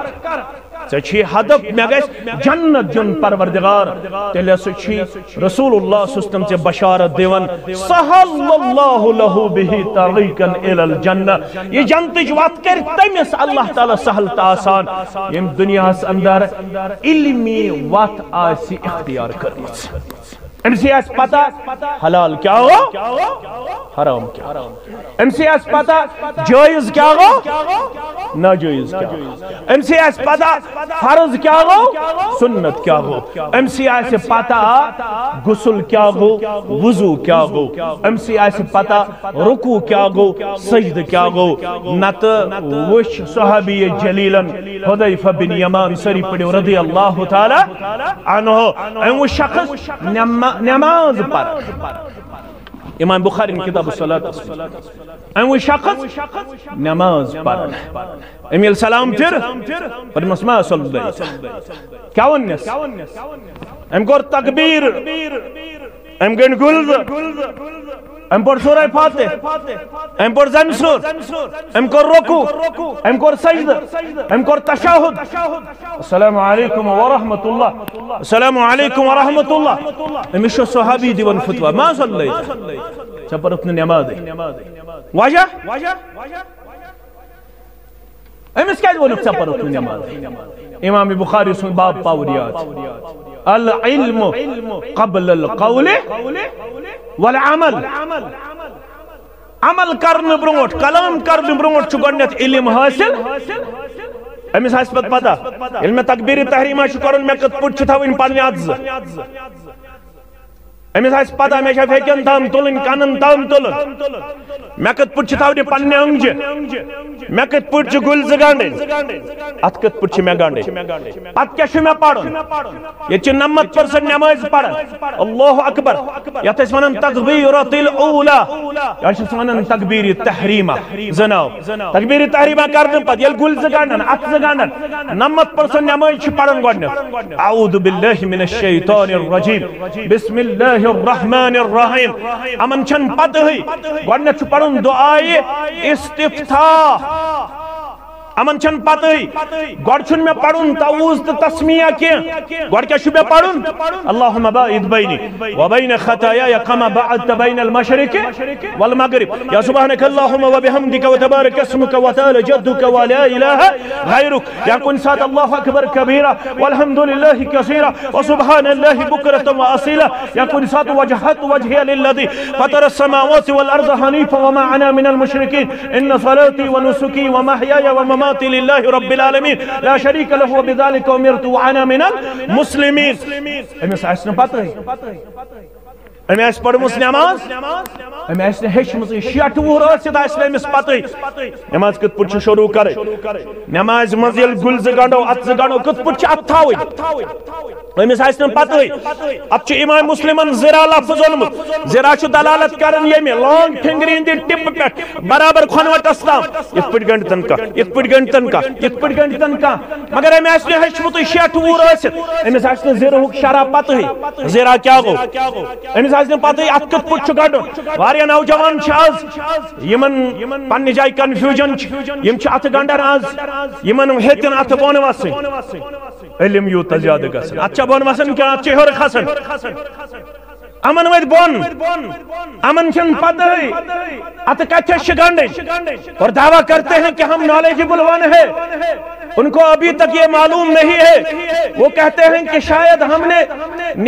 ژے ہدف مے گژھِ جنت دن پروردگار تیل ہسا رسول اللہ صلی اللہ علیہ وسلم ژے بشارت دیوان سہل اللہ لہ بہ طریقا الی الجنہ یہ جنتچ وت کر تمس اللہ تعالی سہل تہ آسان یم دنیاس اندر علمی وت آسی اختیار کرمژ امسی آس پتہ حلال کیا ہو حرام کیا امسی آس پتہ جائز کیا ہو ناجائز کیا ہو امسی آس پتہ فرض کیا ہو سنت کیا ہو امسی آس پتہ غسل کیا ہو وضو کیا ہو امسی آس پتہ رکوع کیا ہو سجد کیا ہو نت وش صحابی جلیلن حذیفہ بن یمان سری پڑھو رضی اللہ تعالی عنہ وہ شخص نماز پر امام بخاری نے کتاب الصلاۃ وہ شخص نماز پر امیل سلام پھر فرمس ما صلی اللہ علیہ وسلم کیا ونس ام کور تکبیر ام گن گلز ام پر سورہ فاتح ام پر زمسور ام کور رکوع ام کور سجد ام کور تشہد السلام علیکم ورحمۃ اللہ السلام علیکم ورحمۃ اللہ امش صحابی دیون فتوہ ما صلی اللہ علیہ وسلم چپر اپنے نماز واجہ امس کیا ونک چپر اپنے نماز امام بخاری سن باب پاوریات العلم قبل القول والعمل عمل کرن برونٹ کلام کرن برونٹ چھ گۄڈنیتھ علم حاصل امس آسہِ پتہ پتہ ییٚلہِ مےٚ تکبیٖر تحریٖمہ چھُ کرُن مےٚ کِتھ پٲٹھۍ چھِ تھاوٕنۍ پننہِ اَتھٕ زٕ امس آسہِ پتہ مےٚ چھا پھیٚکٮ۪ن تام تُلٕنۍ کَنن تام تُلُن مےٚ کِتھ پٲٹھۍ چھِ تھاونہِ پننہِ أنٛگجہِ مےٚ کِتھ پٲٹھۍ چھِ گُلۍ زٕ گنٛڈٕنۍ اتھ کِتھ پٲٹھۍ چھِ مےٚ گنٛڈٕنۍ پتہٕ کیٛاہ چھُ مےٚ پرُن ییٚتہِ چھِ 90% نمازِ پران اللہ اکبر یتھ أسۍ ونان تکبیرۃ الاولی یا چھِس ونان تکبیٖر تحریٖمہ زٕ ناو تکبیٖر تحریٖمہ کرنہٕ پتہٕ ییٚلہِ گُلۍ زٕ گنٛڈن اتھٕ زٕ گنٛڈن 90% نماز چھِ پران گۄڈنیتھ اعوذ باللہ من الشیطان الرجیم بسم اللہ الرحمن الرحیم امن چھن پتہ گۄڈنیتھ چھُ پرُن دعائے استفتاح امن چھن پتہ گۄڈٕ چھُنہٕ مےٚ پرُن تعوُذ تہٕ تسمیہ کینٛہہ گۄڈٕ کیٛاہ چھُ مےٚ پرُن اللہم باعد بینی وبین خطایایا کما بعدت بین المشرق والمغرب یا سبحانک اللہم وبحمدک وتبارک اسمک وتعالی جدک ولا الہ غیرک یا کُنہِ ساتہٕ اللہ اکبر کبیرہ والحمد للہ کثیرہ وسبحان اللہ بکرۃ واصیلہ یا کُنہِ ساتہٕ وجہت وجہی للذی فطر السماوات والارض حنیفا وما انا من المشرکین ان صلاتي ونسكي ومحياي ومماتي لله رب العالمين لا شريك له وبذلك امرت وانا من المسلمين امس آسہِ نہٕ پتہٕ امی آسہِ پٔرمٕژ نماز امی آسہِ نہٕ ہیٚچھمٕژ 60 وُہُر ٲسِتھ آسہِ نہٕ أمِس پتہٕ نماز کِتھ پٲٹھۍ چھِ شروع کرٕنۍ نمازِ منٛز ییٚلہِ گُلۍ زٕ گنٛڈو اَتھٕ زٕ گنٛڈو کِتھ پٲٹھۍ چھِ اَتھٕ تھاوٕنۍ أمِس آسہِ نہٕ پتہٕ اتھ چھُ امام مسلمن زِرا لفظ اوٚنمُت زِرا چھُ دلالت کران ییٚمہِ لانگ فِنگرِ ہٕنٛدِ ٹِپہٕ پٮ۪ٹھ برابر کھۄنوَٹس تام یِتھ پٲٹھۍ گنٛڈتن کانٛہہ یِتھ پٲٹھۍ گنٛڈتن کانٛہہ یِتھ پٲٹھۍ گنٛڈتن کانٛہہ مگر أمۍ آسہِ نہٕ ہیٚچھمُتٕے 60 وُہُر ٲسِتھ أمِس آسہِ نہٕ زِرہُک شرح پتہٕے زِرا کیٛاہ گوٚو أمِس آسہِ نہٕ پتہٕے اتھ کِتھ پٲٹھۍ چھُ گنٛڈُن واریاہ نوجوان چھِ آز یِمن پننہِ جایہِ کنفیوجن چھِ یِم چھِ اتھٕ گنٛڈان آز یِمن ہیٚتِن اتھٕ بۄن وسٕنۍ علم یوٗتاہ زیادٕ گژھان اتھ چھا بۄن وسان کِنہٕ اتھ چھِ ہیوٚر کھسان امن ورد بون امن چھن پتہ اتھ کتھس چھ گنڈن اور دعویٰ کرتے ہیں کہ ہم نالجبل ون ہے ان کو ابھی تک یہ معلوم نہیں ہے وہ کہتے ہیں کہ شاید ہم نے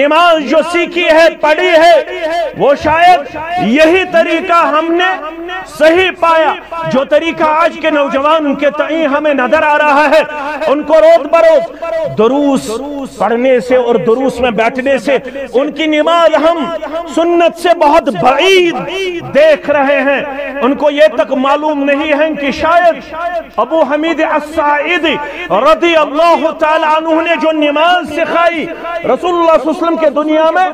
نماز جو سیکھی ہے پڑھی ہے وہ شاید یہی طریقہ ہم نے صحیح پایا. جو طریقہ آج کے نوجوان کے تئیں ہمیں نظر آ رہا ہے، ان کو روز بروز دروس پڑھنے سے اور دروس میں بیٹھنے سے ان کی نماز ہم سنت سے بہت بعید دیکھ رہے ہیں. ان کو یہ تک معلوم نہیں ہے کہ شاید ابو حمید الساعدی رضی اللہ تعالی عنہ نے جو نماز سکھائی رسول اللہ صلی اللہ علیہ وسلم کے دنیا میں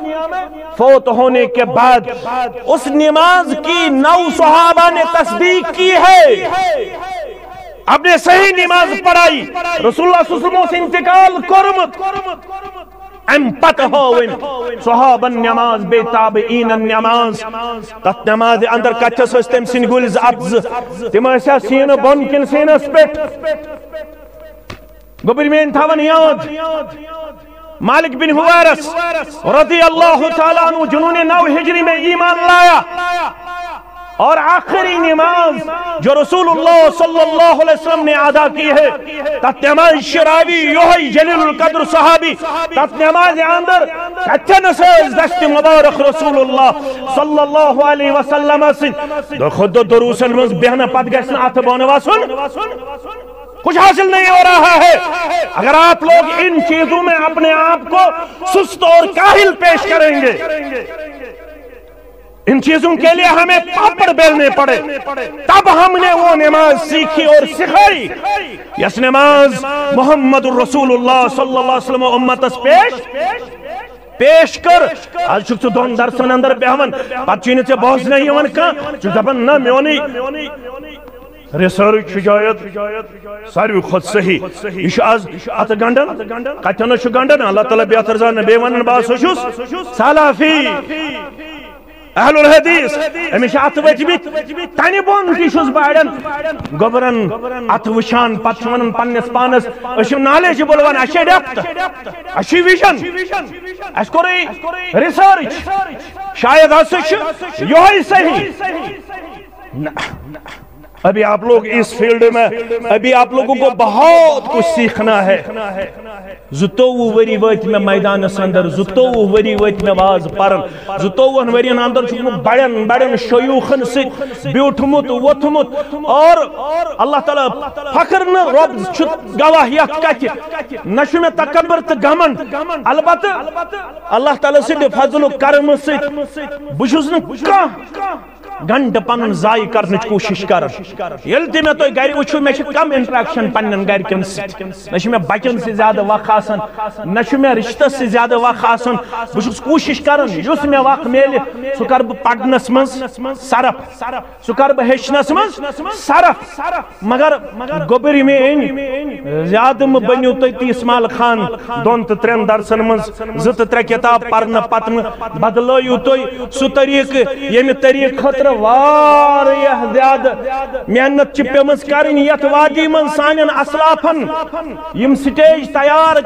فوت ہونے کے بعد، اس نماز کی 9 صحابہ نے تصدیق کی ہے. اب نے صحیح نماز پڑھائی، رسول اللہ صلی اللہ علیہ وسلم سے انتقال کرمت، ام پتہ ہوئن صحابن نماز بے تابعین نماز. تت نماز اندر کچھس اس تم سن گلز ابز تم ایسا سین بن کن سینس پیٹ گبر میں انتھاون یاد مالک بن حویرس رضی اللہ تعالیٰ عنہ جنہوں نے 9 ہجری میں ایمان لایا، اور آخری نماز جو رسول اللہ صلی اللہ علیہ وسلم نے ادا کی ہے، تت نماز شراوی یوہی جلیل القدر صحابی، تت نماز اندر کچھن سیز دست مبارک رسول اللہ صلی اللہ علیہ وسلم سے خود دروسن مز بہن پت گسن آت بونواسن کچھ حاصل نہیں ہو رہا ہے. اگر آپ لوگ ان چیزوں میں اپنے آپ کو سست اور کاہل پیش کریں گے، ان چیزوں کے لیے ہمیں پاپڑ بیلنے پڑے، تب ہم نے وہ نماز سیکھی اور سکھائی. یس نماز محمد الرسول اللہ صلی اللہ علیہ وسلم امتس پیش کر. آج چھو دون درسن اندر بیہون پت چینی سے بہت نہیں ہون کان چھو دبن نا میونی ریسرچ شجایت ساروی خود صحیح یہ آز ات گنڈن کتن گنڈن. اللہ تعالیٰ بہتر زان بے ون باس سلفی اہل الحدیث امس ات وچمت تنہ بون تہ باڑن گوبرن ات وچان پتہ ون پنس پانس اس نالیجبل ون اس ڈیپتھ اس ویژن اس کور ریسرچ شاید ہسا یہ صحیح. ابھی آپ لوگ اس فیلڈ میں ابھی آپ لوگوں کو بہت کچھ سیکھنا ہے. 22 وری وت میں میدان اندر 22 وری وت میں واز پرن 22 ورین اندر بڑن بڑن شیوخن سے بیوٹھمت ووتھمت اور اللہ تعالیٰ فخر نہ رب گواہ یت کتھ نہ میں تکبر تو گھمنڈ البتہ اللہ تعالیٰ سے فضل و کرم سے بچھس نہ گھنٹ پن ضائع کرنے کوشش کر. یل تہ میں تو گھر وچھو میں کم انٹریکشن پنن گھرکن سی نہ بچن سے زیادہ وقت آسان نہ میں رشتہ سے زیادہ وقت آسان. بہت کوشش کران یس میں وقت میل سہ کر بہ پڑھنس مز صرف سہ کر بہ ہیچنس مز صرف. مگر گوبر میں زیادہ بنیو تھی اسماعیل خان 2 تہ 3 درسن مز 2 تہ 3 کتاب پرن پتن بدلو تھی سہ طریقہ یم طریقہ خطر واریاہ زیادہ محنت پیمس کرن یت وادی من سانن اسلافن یم سٹیج تیار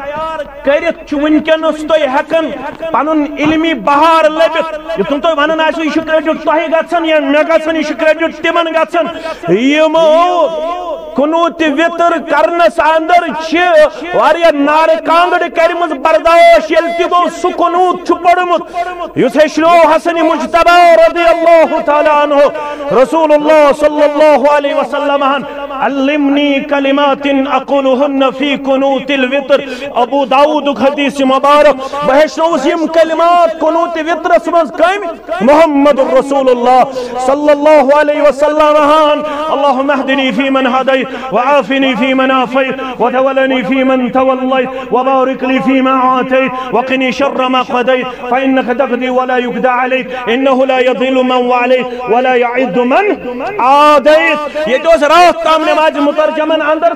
کرت ونکس تھی ہکن پن علمی بہار لبت یتن تھی ونان آسو یہ کریڈٹ تہ گھن یا مے گھن یہ کریڈٹ تمن گھن یمو قنوت وطر کرنس اندر واریاہ نار کانگڑ کرمز برداشت یل تہ گو سہ قنوت پڑمت یس ہیچنو حسن مجتبی رضی اللہ تعالی عنہ رسول اللہ صلی اللہ علیہ وسلم علمنی کلمات اقولهن فی قنوت الوتر. ابو داؤد حدیث مبارک بہشنوس یم کلمات قنوت وتر اسمز کم محمد رسول اللہ صلی اللہ علیہ وسلم اللهم اهدنی فی من هدیت وعافنی فی من عافیت وتولنی فی من تولیت وبارک لی فی ما آتیت وقنی شر ما قضیت فإنك تقضی ولا يقضى عليك انه لا يضل من وعليت ولا يعد من عاديت. یہ تو رات تام نماز مترجمن اندر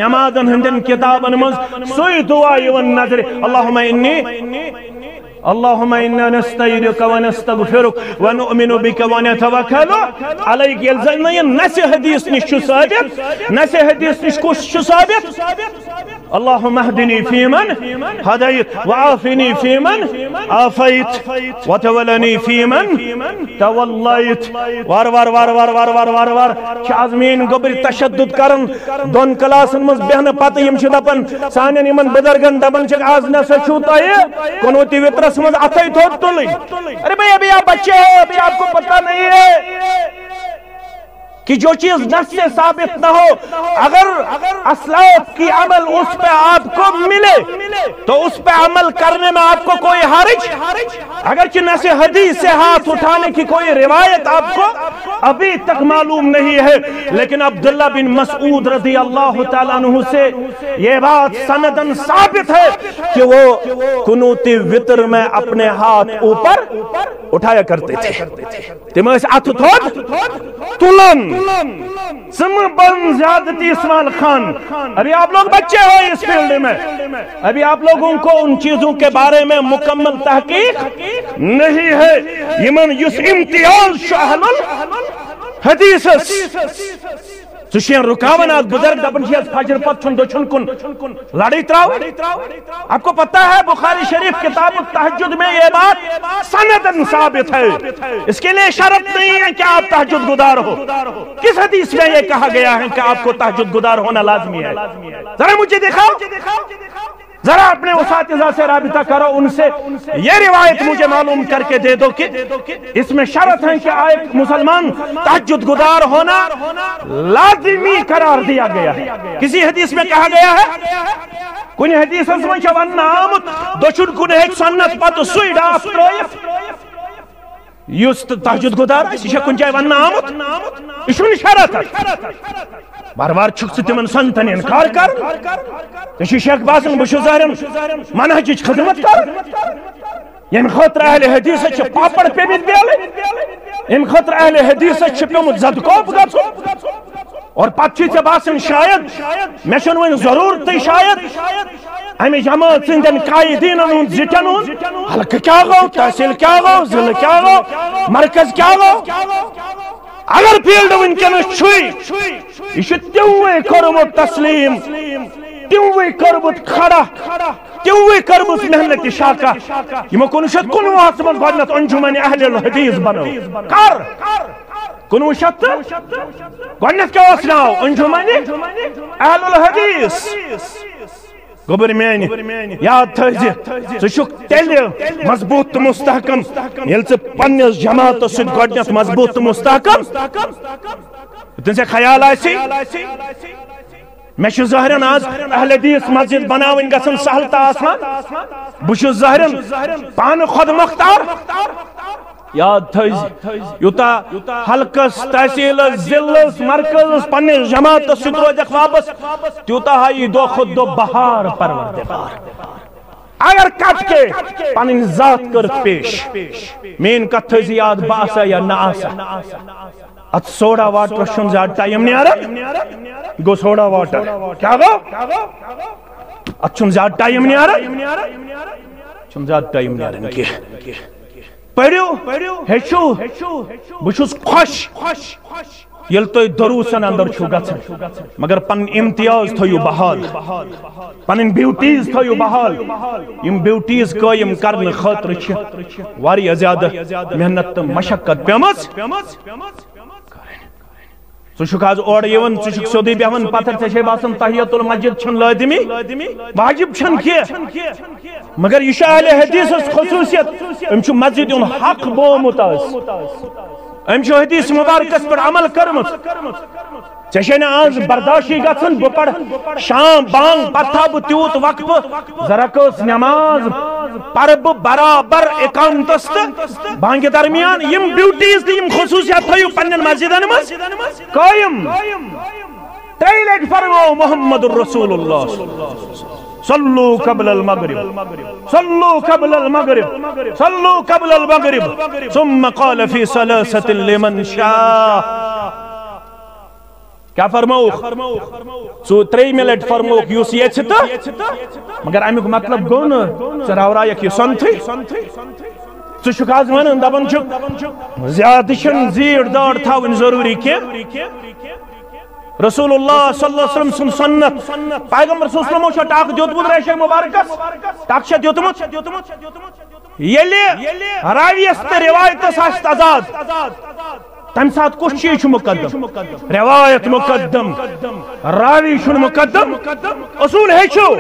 نمازن ہندن کتابن مز سوئی دعا یون نظر اللهم إنا نستعينك ونستغفرك ونؤمن بك ونتوكل عليك. يلزمنا نسي حديث نش ثابت نسي حديث نش كوش ثابت. اللهم اهدني فيمن هديت وعافني فيمن عافيت وتولني فيمن توليت. وار وار وار وار وار وار وار وار عظمین گوبر تشدد کرن 2 کلاسن مز بہن پتہ یم دپن سانن یمن بزرگن دپن آز نسا چھو تہ قنوت وطرس مز اتھے تھوت تلن. ارے بھائی ابھی آپ بچے ہو ابھی آپ کو پتہ نہیں ہے. کہ جو چیز نص سے ثابت نہ ہو اگر اسلاف کی عمل اس پہ آپ کو ملے تو اس پہ عمل کرنے میں آپ کو کوئی حرج، اگرچہ نص حدیث سے ہاتھ اٹھانے کی کوئی روایت آپ کو ابھی تک معلوم نہیں ہے، لیکن عبداللہ بن مسعود رضی اللہ تعالیٰ عنہ سے یہ بات سندن ثابت ہے کہ وہ قنوت وطر میں اپنے ہاتھ اوپر اٹھایا کرتے تھے. تم اس اتھ تھوڑ تلن سم بن زیادتی اسماعیل خان. ابھی آپ لوگ بچے ہو اس فیلڈ میں، ابھی آپ لوگوں کو ان چیزوں کے بارے میں مکمل تحقیق نہیں ہے. یمن یس امتیاز اہل الحدیث سشین رکاون آج بزرگ دپن چیز فجر پت چھن دچھن کن لڑی تراو. آپ کو پتہ ہے بخاری شریف کتاب التہجد میں یہ بات سندن ثابت ہے. اس کے لیے شرط نہیں ہے کہ آپ تہجد گزار ہو. کس حدیث میں یہ کہا گیا ہے کہ آپ کو تہجد گزار ہونا لازمی ہے؟ ذرا مجھے دکھاؤ، ذرا اپنے اساتذہ سے رابطہ کرو، ان سے یہ روایت مجھے معلوم کر کے دے دو کہ اس میں شرط ہے کہ ایک مسلمان تہجد گزار ہونا لازمی قرار دیا گیا ہے. کسی حدیث میں کہا گیا ہے؟ کن حدیث میں چھو ون آمت دچھن کن ایک سنت پت سوئی ڈاف ترویف یس تہجد گزار یہ کن جائے ون آمت یہ شرط ہے. بار بار چھک سے تمن سنتن انکار کر تشی شیخ باسن بشو ظاہرن منہج خدمت کر. یم خطر اہل حدیث چھ پاپڑ پیمت بیلے، یم خطر اہل حدیث چھ پیمت زدکوب گھو اور پتہ چھ باسن شاید میں چھن ون ضرورت شاید امی جماعت سندن قائدین ہند زٹن ہند حلقہ کیا گو، تحصیل کیا گو، ضلع کیا گو، مرکز کیا گو. اگر فیلڈ ونکس یہ تموے کورمت تسلیم، تموے کورمت کھڑا، تموے کورمت محنت شاکہ یمو 1919 من گۄڈنیتھ انجمن اہل الحدیث بنو. کر 1900 گۄڈنیتھ کیا اوس ناو؟ انجمن اہل الحدیث. گوبر میانی یاد تھٲیزِ ژٕ چھُکھ تیٚلہِ مضبوط تہٕ مستحکم ییٚلہِ ژٕ پننِس جماعتس سۭتۍ گۄڈنیتھ مضبوط تہٕ مستحکم تمہِ ژےٚ خیال آسی مےٚ چھُ ظٲہرن آز اہل حدیث مسجد بناوٕنۍ گژھن سہل تہٕ آسان. بہٕ چھُس ظٲہرن پانہٕ خود مختار. یاد تھٲیزِ یوٗتاہ حلقس تحصیلس ضلعس مرکزس پننِس جماعتس سۭتۍ روزکھ واپس تیوٗتاہ ہایی دۄہ کھۄتہٕ دۄہ بہار پروردگار. اگر کٹ کے پنن ذات کرت پیش مین کت تھٲیزِ یاد بہٕ آسا یا نہ آسا. ات سوڈا واٹر چھُنہٕ زیادٕ ٹایم نیران گو سوڈا واٹر کیا گو ات چھُنہٕ زیادٕ ٹایم نیران چھُنہٕ زیادٕ ٹایم نیران کینٛہہ. پڑھو ہیچو بہ چھُس خوش یل تُہۍ دروسن اندر چھو گژھان مگر پن امتیاز تھٲیِو بحال، پنن بیوٹیز تھٲیِو بحال. یم بیوٹیز قٲیِم کرنہٕ خٲطرٕ چھِ واریاہ زیادٕ محنت تہٕ مشقت پیمٕژ. ژٕ چھُکھ آز اورٕ یِوان ژٕ چھُکھ سیوٚدُے بیہوان پتھر ژےٚ چھے باسان تحیت المسجد چھنہٕ لٲزمی واجب چھنہٕ کینٛہہ مگر یہ چھُ اہل حدیثس خصوصیت أمۍ چھُ مسجد ہُنٛد حق بومُت آز، أمۍ چھُ حدیث مبارکس پٮ۪ٹھ عمل کٔرمٕژ. ژےٚ چھے نہٕ آز برداشی گژھان بہٕ پرٕ شام بانگ پتہٕ تھاو بہٕ تیوٗت وقفہٕ زٕ رکٲژ نٮ۪ماز پرٕ بہٕ برابر اقامتس تہٕ بانگہِ درمیان. یم بیوٹیز تہٕ یم خصوصیات تھٲیِو پننٮ۪ن مسجدن منٛز قٲیِم. ترٛیٚیہِ لٹہِ فرموو محمد رسول اللہ صلو قبل المغرب صلو قبل المغرب صلو قبل المغرب ثم قال في ثلاثة لمن شاء. کیا فرموک ژٕ ترٛیٚیِمہِ لٹہِ فرموک یُس یژھِ تہٕ مگر امیُک مطلب گوٚو نہٕ ژٕ راورایکھ یہِ سۄنتھٕے. ژٕ چھُکھ آز ونان دپان چھُکھ زیادٕ چھنہٕ زیٖٹھ داڑ تھاوٕنۍ ضروٗری کینٛہہ. رسول اللہ صلی اللہ علیہ وسلم سن سنت پیغمبر صلی اللہ علیہ وسلم ٹاک دیوتمت ریشے مبارکس ٹاک چھا دیوتمت ییٚلہِ راویس تہٕ روایتس آسہِ تضاد تمہِ ساتہٕ کُس چیٖز چھُ مقدم؟ روایت مقدم، راوی چھُنہٕ مقدم. اصوٗل ہیٚچھِو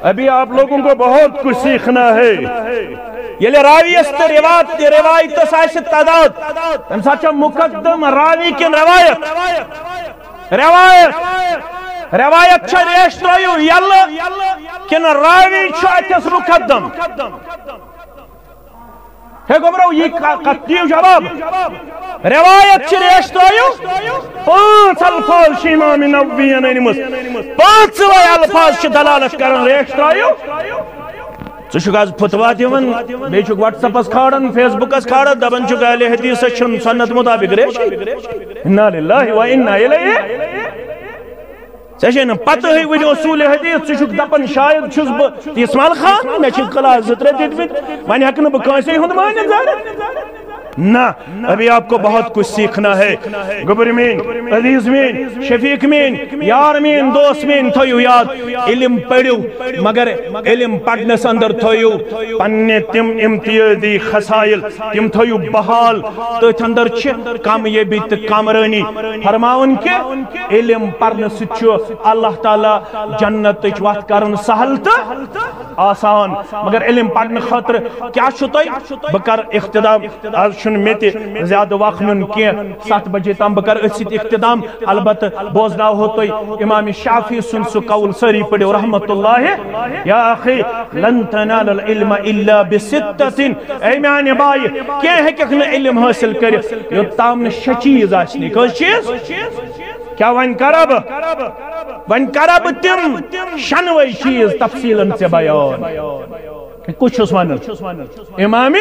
ابھی آپ لوگوں کو بہت کچھ سیکھنا ہے. یہ راویس تو روایت آئے تعداد تم سات مقدم راوی کن روایت روایت ریش ترو یل کن راوی اتس مقدم ہے گمرو یہ کتیو جواب روایت ریش ترو 5 الفاظ امام نوویین انمس 5 الفاظ دلالت کرن ریش ترو ثک آج فتوا دان بیچ واٹس ایپس کھاڑان فیس بکس کھاڑان دپان اہل حدیث سنت مطابق ریشی انا للہ و انا الیہ ژے پتہ ون اصول حدیث ثک دپان شاید چھس بہ اسماعیل خان مے کلاس 2-3 دتمت ون ہیکہ بہ کٲنسے ہند مٲنِتھ زٲنِتھ نہ ابھی آپ کو بہت کچھ سیکھنا ہے. گبر مین عزیز مین شفیق مین یار مین دوست مین تھویو یاد علم پڑھو مگر علم پڑھنس اندر تھویو پننے تم امتیازی خسائل تم تھویو بحال تتھ اندر چھ کامیابی تو کامرانی فرماون کہ علم پڑھنے سچو اللہ تعالی جنت وت کرن سہل تو آسان مگر علم پڑھنے خاطر کیا تہ بہ کر اختتام آج میتے زیادہ وقت نیون کی 7 بجے تام بہ کر اتھ اختتام البتہ بوزنا ہو تو امام شافعی سن سو قول سری پڑھو رحمت اللہ یا اخی لن تنال العلم الا بستۃ اے میانے بھائی کہ ہیکھ نہ علم حاصل کر یوتام نہ 6 چیز آسنی کس چیز کیا ون کرب تم شنوے چیز تفصیلا سے بیان کچھ ون امام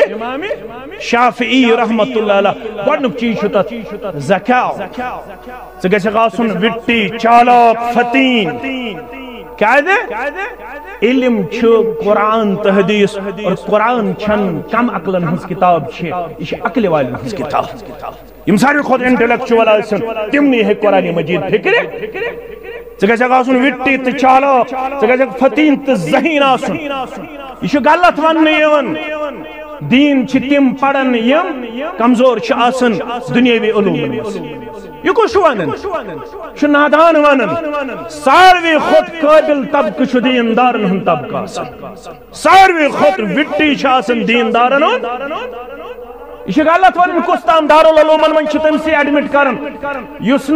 شافعی رحمت اللہ علیہ گۄڈنیُک چیز چھُ تتھ ذکا ژٕ گژھکھ آسُن وِٹی چالاک فتیٖن کیازِ علم چھُ قرآن تہٕ حدیث اور قرآن چھن کم عقلن ہنٛز کتاب چھِ یہِ چھِ عقلہِ والٮ۪ن ہنٛز کتاب یم ساروی کھۄتہٕ انٹلیکچوَل آسن تمنٕے ہیٚکہِ قرآن مجیٖد فکرِ ژٕ گژھکھ آسُن وِٹی تہٕ چالاک ژٕ گژھکھ فتیٖن تہٕ ذہیٖن آسُن یہ چھُ غلط وننہٕ یِوان دین چھ تم پڑھن یم کمزور چھ آسن دنیاوی علومن منٛز یہ کس ونان چھ نادان ونان ساروی کھۄتہٕ قٲبل طبقہٕ چھ دیندارن ہُنٛد طبقہٕ آسان ساروی کھۄتہٕ وِٹی چھ آسان دیندارن ہُنٛد یہ غلط ون کس تام دارالعلومن من تمسی ایڈمٹ کران یس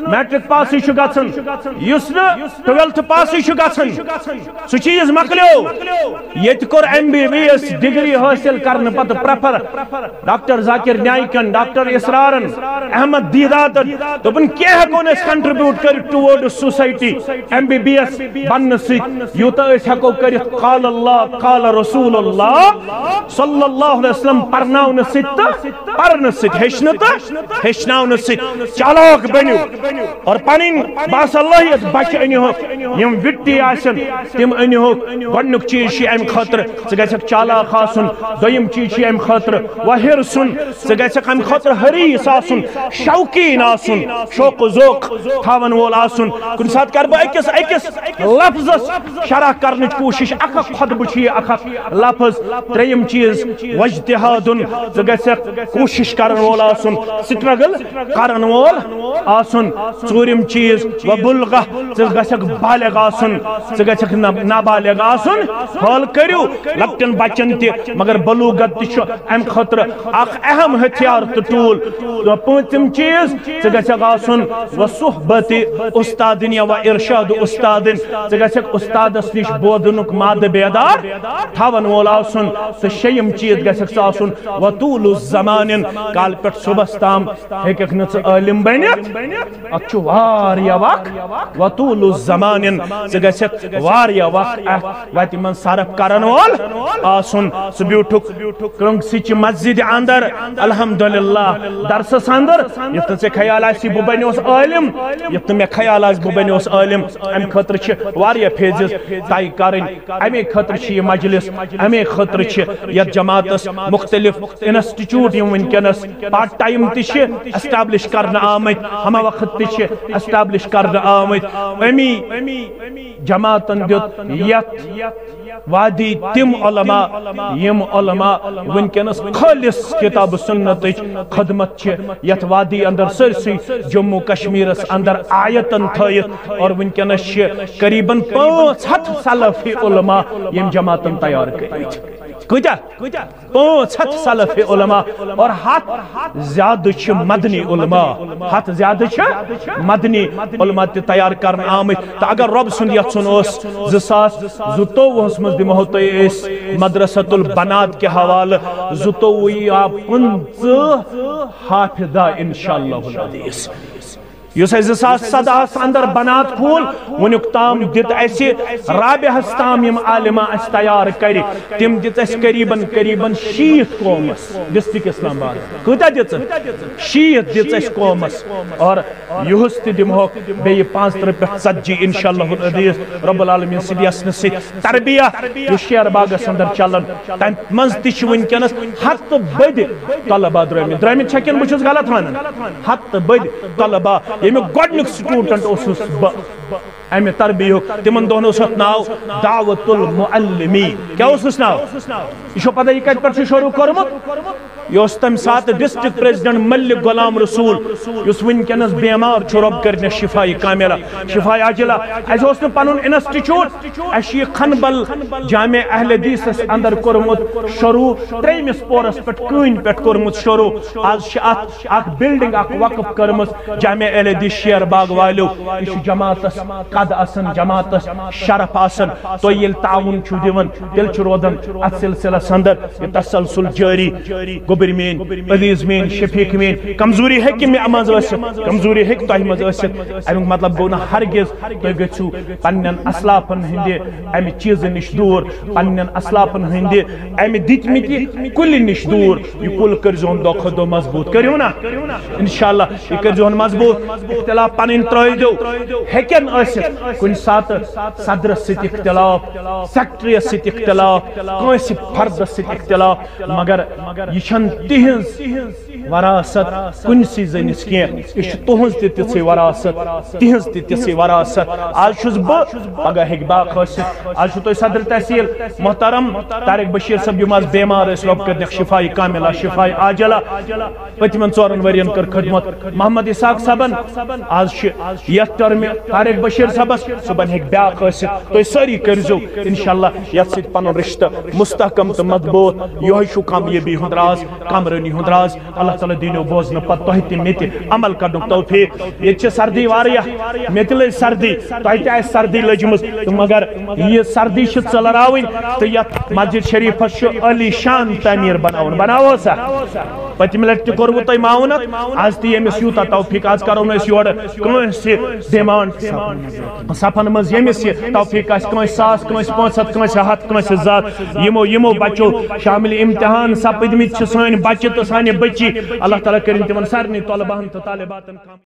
میٹرک پاسی گھن یس 12th پاسی گھن سہ چیز مکلیو یت کور MBBS ڈگری حاصل کرنے پتہ پریفر ڈاکٹر ذاکر نائکن ڈاکٹر اسرارن احمد دیداتن دپن کی ہیکون اس کنٹریبیوٹ کر ٹورڈ سوسائٹی MBBS بننے ست یوتا اس ہیکو کرت قال اللہ قال رسول اللہ صلی اللہ علیہ وسلم پرناؤن ست پرن ست ہیچناؤن ست چالاک بنیو اور پنن باصلاحیت بچ انہوک یم وٹی آسن تم انہوک گۄڈنیُک چیز ام خاطر ژٕ گژھکھ چالاک آسن دویم چیز ام خاطر وحرسن ژٕ گژھکھ ام خاطر حریص آسن شوقین آسن شوق و ذوق تھاون وول آسن کُنہِ ساتہٕ کر بہٕ أکِس لفظس شرح کرنٕچ کوٗشش اکھ خطبہٕ چھُ یہِ اکھ لفظ ترٛیٚیِم چیز واجتہادن ژٕ گژھکھ کوشش کرن وول آسن سٹرگل کرن وول آسن ژوٗرِم چیز وبلغہ ژٕ گژھکھ بالغ آسن ژٕ گژھکھ نابالغ آسن حال کٔرِو لۄکٹٮ۪ن بچن تہِ مگر بلوغت تہِ چھُ امہِ خٲطرٕ اکھ اہم ہتھیار تہٕ ٹوٗل پٲنٛژِم چیز ژٕ گژھکھ آسن وصحبت استادن یا وارشاد استادن ژٕ گژھکھ استادس نش بوزنُک مادٕ بیدار تھاون وول آسن تہٕ شیٚیِم چیز گژھکھ ژٕ آسن وطول الزمان کال پٮ۪ٹھ صبحس تام ہیٚککھ نہٕ ژٕ عٲلِم بٔنِتھ اتھ چھُ واریاہ وق وطول الزمان ژٕ گژھکھ واریاہ وق اتھ وتہِ منٛز صرف کرن وول آسن ژٕ بیوٗٹھُکھ کرٛنٛگسٕچہِ مسجد اندر الحمدللہ درسس اندر یتھ نہٕ ژےٚ خیال آسی بہٕ بنیوس عٲلِم یتھ نہٕ مےٚ خیال آسہِ بہٕ بنیوس عٲلِم امہِ خٲطرٕ چھِ واریاہ فیزز طے کرٕنۍ امے خٲطرٕ چھِ یہِ مجلس امے خٲطرٕ چھِ یتھ جماعتس مختلف انسٹی انسٹیٹیوٹ یم ونکس پارٹ ٹائم تہ اسٹیبلش کرنا آمت ہمہ وقت تہ اسٹیبلش کرنا آمت امی جماعتن دیت یت وادی تم علماء یم علماء ونکس خالص کتاب سنت خدمت یت وادی اندر سرسی جموں کشمیرس اندر آیتن تھیت اور ونکس قریباً 500 سلفی علماء یم جماعتن تیار کرت کتا 500 سلفی علماء اور 100 زیادہ مدنی علماء 100 زیادہ مدنی علماء تیار کرنا آمت تو اگر رب سن یژھن اس 2022 مز دمو تہ مدرسۃ البنات کے حوالہ 22 یا 15 حافظہ انشاءاللہ العزیز یس 2017 اندر بنات کھول ونیک تام دت اسی رابعہس تام یم عالمہ اس تیار کر تم دت اس قریباً 60 قومس ڈسٹرکٹ اسلام آباد کتا دت 60 دت اس قومس اور یہس تہ دمو بی 35 پہ 40 انشاءاللہ العزیز رب العالمین سلیسن سی تربیہ یہ شیر باغس اندر چلن تم مز تہ ونکس 100 بد طلبہ درامت چھکن بہ چھس غلط ونان 100 بد طلبہ یہ گوڈنک سٹوڈنٹ اسس امہ تربیہ تمن دہن ناو دعوت المعلمین کیا اس ناو یہ پتہ یہ کت پہ شروع کورمت یہ تمہ سات ڈسٹرکٹ پریزیڈنٹ ملک غلام رسول اس ونکس بیمار رب کرنے شفائی کاملہ شفائی عاجلہ اس پن انسٹیٹیوٹ اس کھنبل جامع اہل حدیث اندر کورمت شروع 3 پورس پہ کن پہ کورمت شروع آج اخ بلڈنگ اخ وقف کرمت جامع اہل حدیث شیر باغ والو یہ جماعت قد آسن جماعت شرف آسن تو یل تعاون چھو دیون تیل چھو رودن ات سلسلہ سندر یہ تسلسل جاری گوبر مین عزیز مین شفیق مین کمزوری ہے کہ میں اماز وسط کمزوری ہے کہ تہ مز وسط امیک مطلب گو نا ہرگز تہ گژھو پنن اسلافن ہندے امی چیز نش دور پنن اسلافن ہندے امی دتمتی کل نش دور یہ کل کرزون دو خدو مضبوط کریو نا انشاءاللہ یہ کرزون مضبوط اختلاف پنن ترائی دو ہیکن کن سات صدر ست اختلاف سیکٹری ست اختلاف کنس فرد ست اختلاف مگر یہ تہذ وراثت کنسی زنس کی یہ تہذ تھی وراثت تہذ تھی وراثت آج چھس پگہ ہیک باق آج تھی صدر تحصیل محترم طارق بشیر صاحب یم آج بیمار رب کر شفائی کاملہ شفائی عاجلہ پتمن 4 ورین کر خدمت محمد اسحاق صاحبن آج یت ٹرم طارق بشیر صاحبس صبح ہیک بیاق تو ساری کرزو انشاءاللہ یت ست پن رشتہ مستحکم تو مضبوط یہ کامیابی ہند راز کامرانی ہند راز اللہ تعالیٰ دینو بوزن پتہ تہ تہ مت عمل کرن توفیق یہ سردی واریاہ مت لج سردی تہ تہ سردی لجمز مگر یہ سردی ژلراون تو یت مسجد شریفس علی شان تعمیر بناو سا پتم لٹ تہ کورو تہ معاونت آج تہ یمس یوتہ توفیق آج کرو نس یور کنس ڈیمانڈ صفن مز یمس یہ توفیق آس کنس 100 کنس 500 کنس 100 کنس 1000 یمو بچو شامل امتحان سپدمت سن بچہ تو سانہ بچی اللہ تعالیٰ کرن تمن سارنی طلباہن تو طالباتن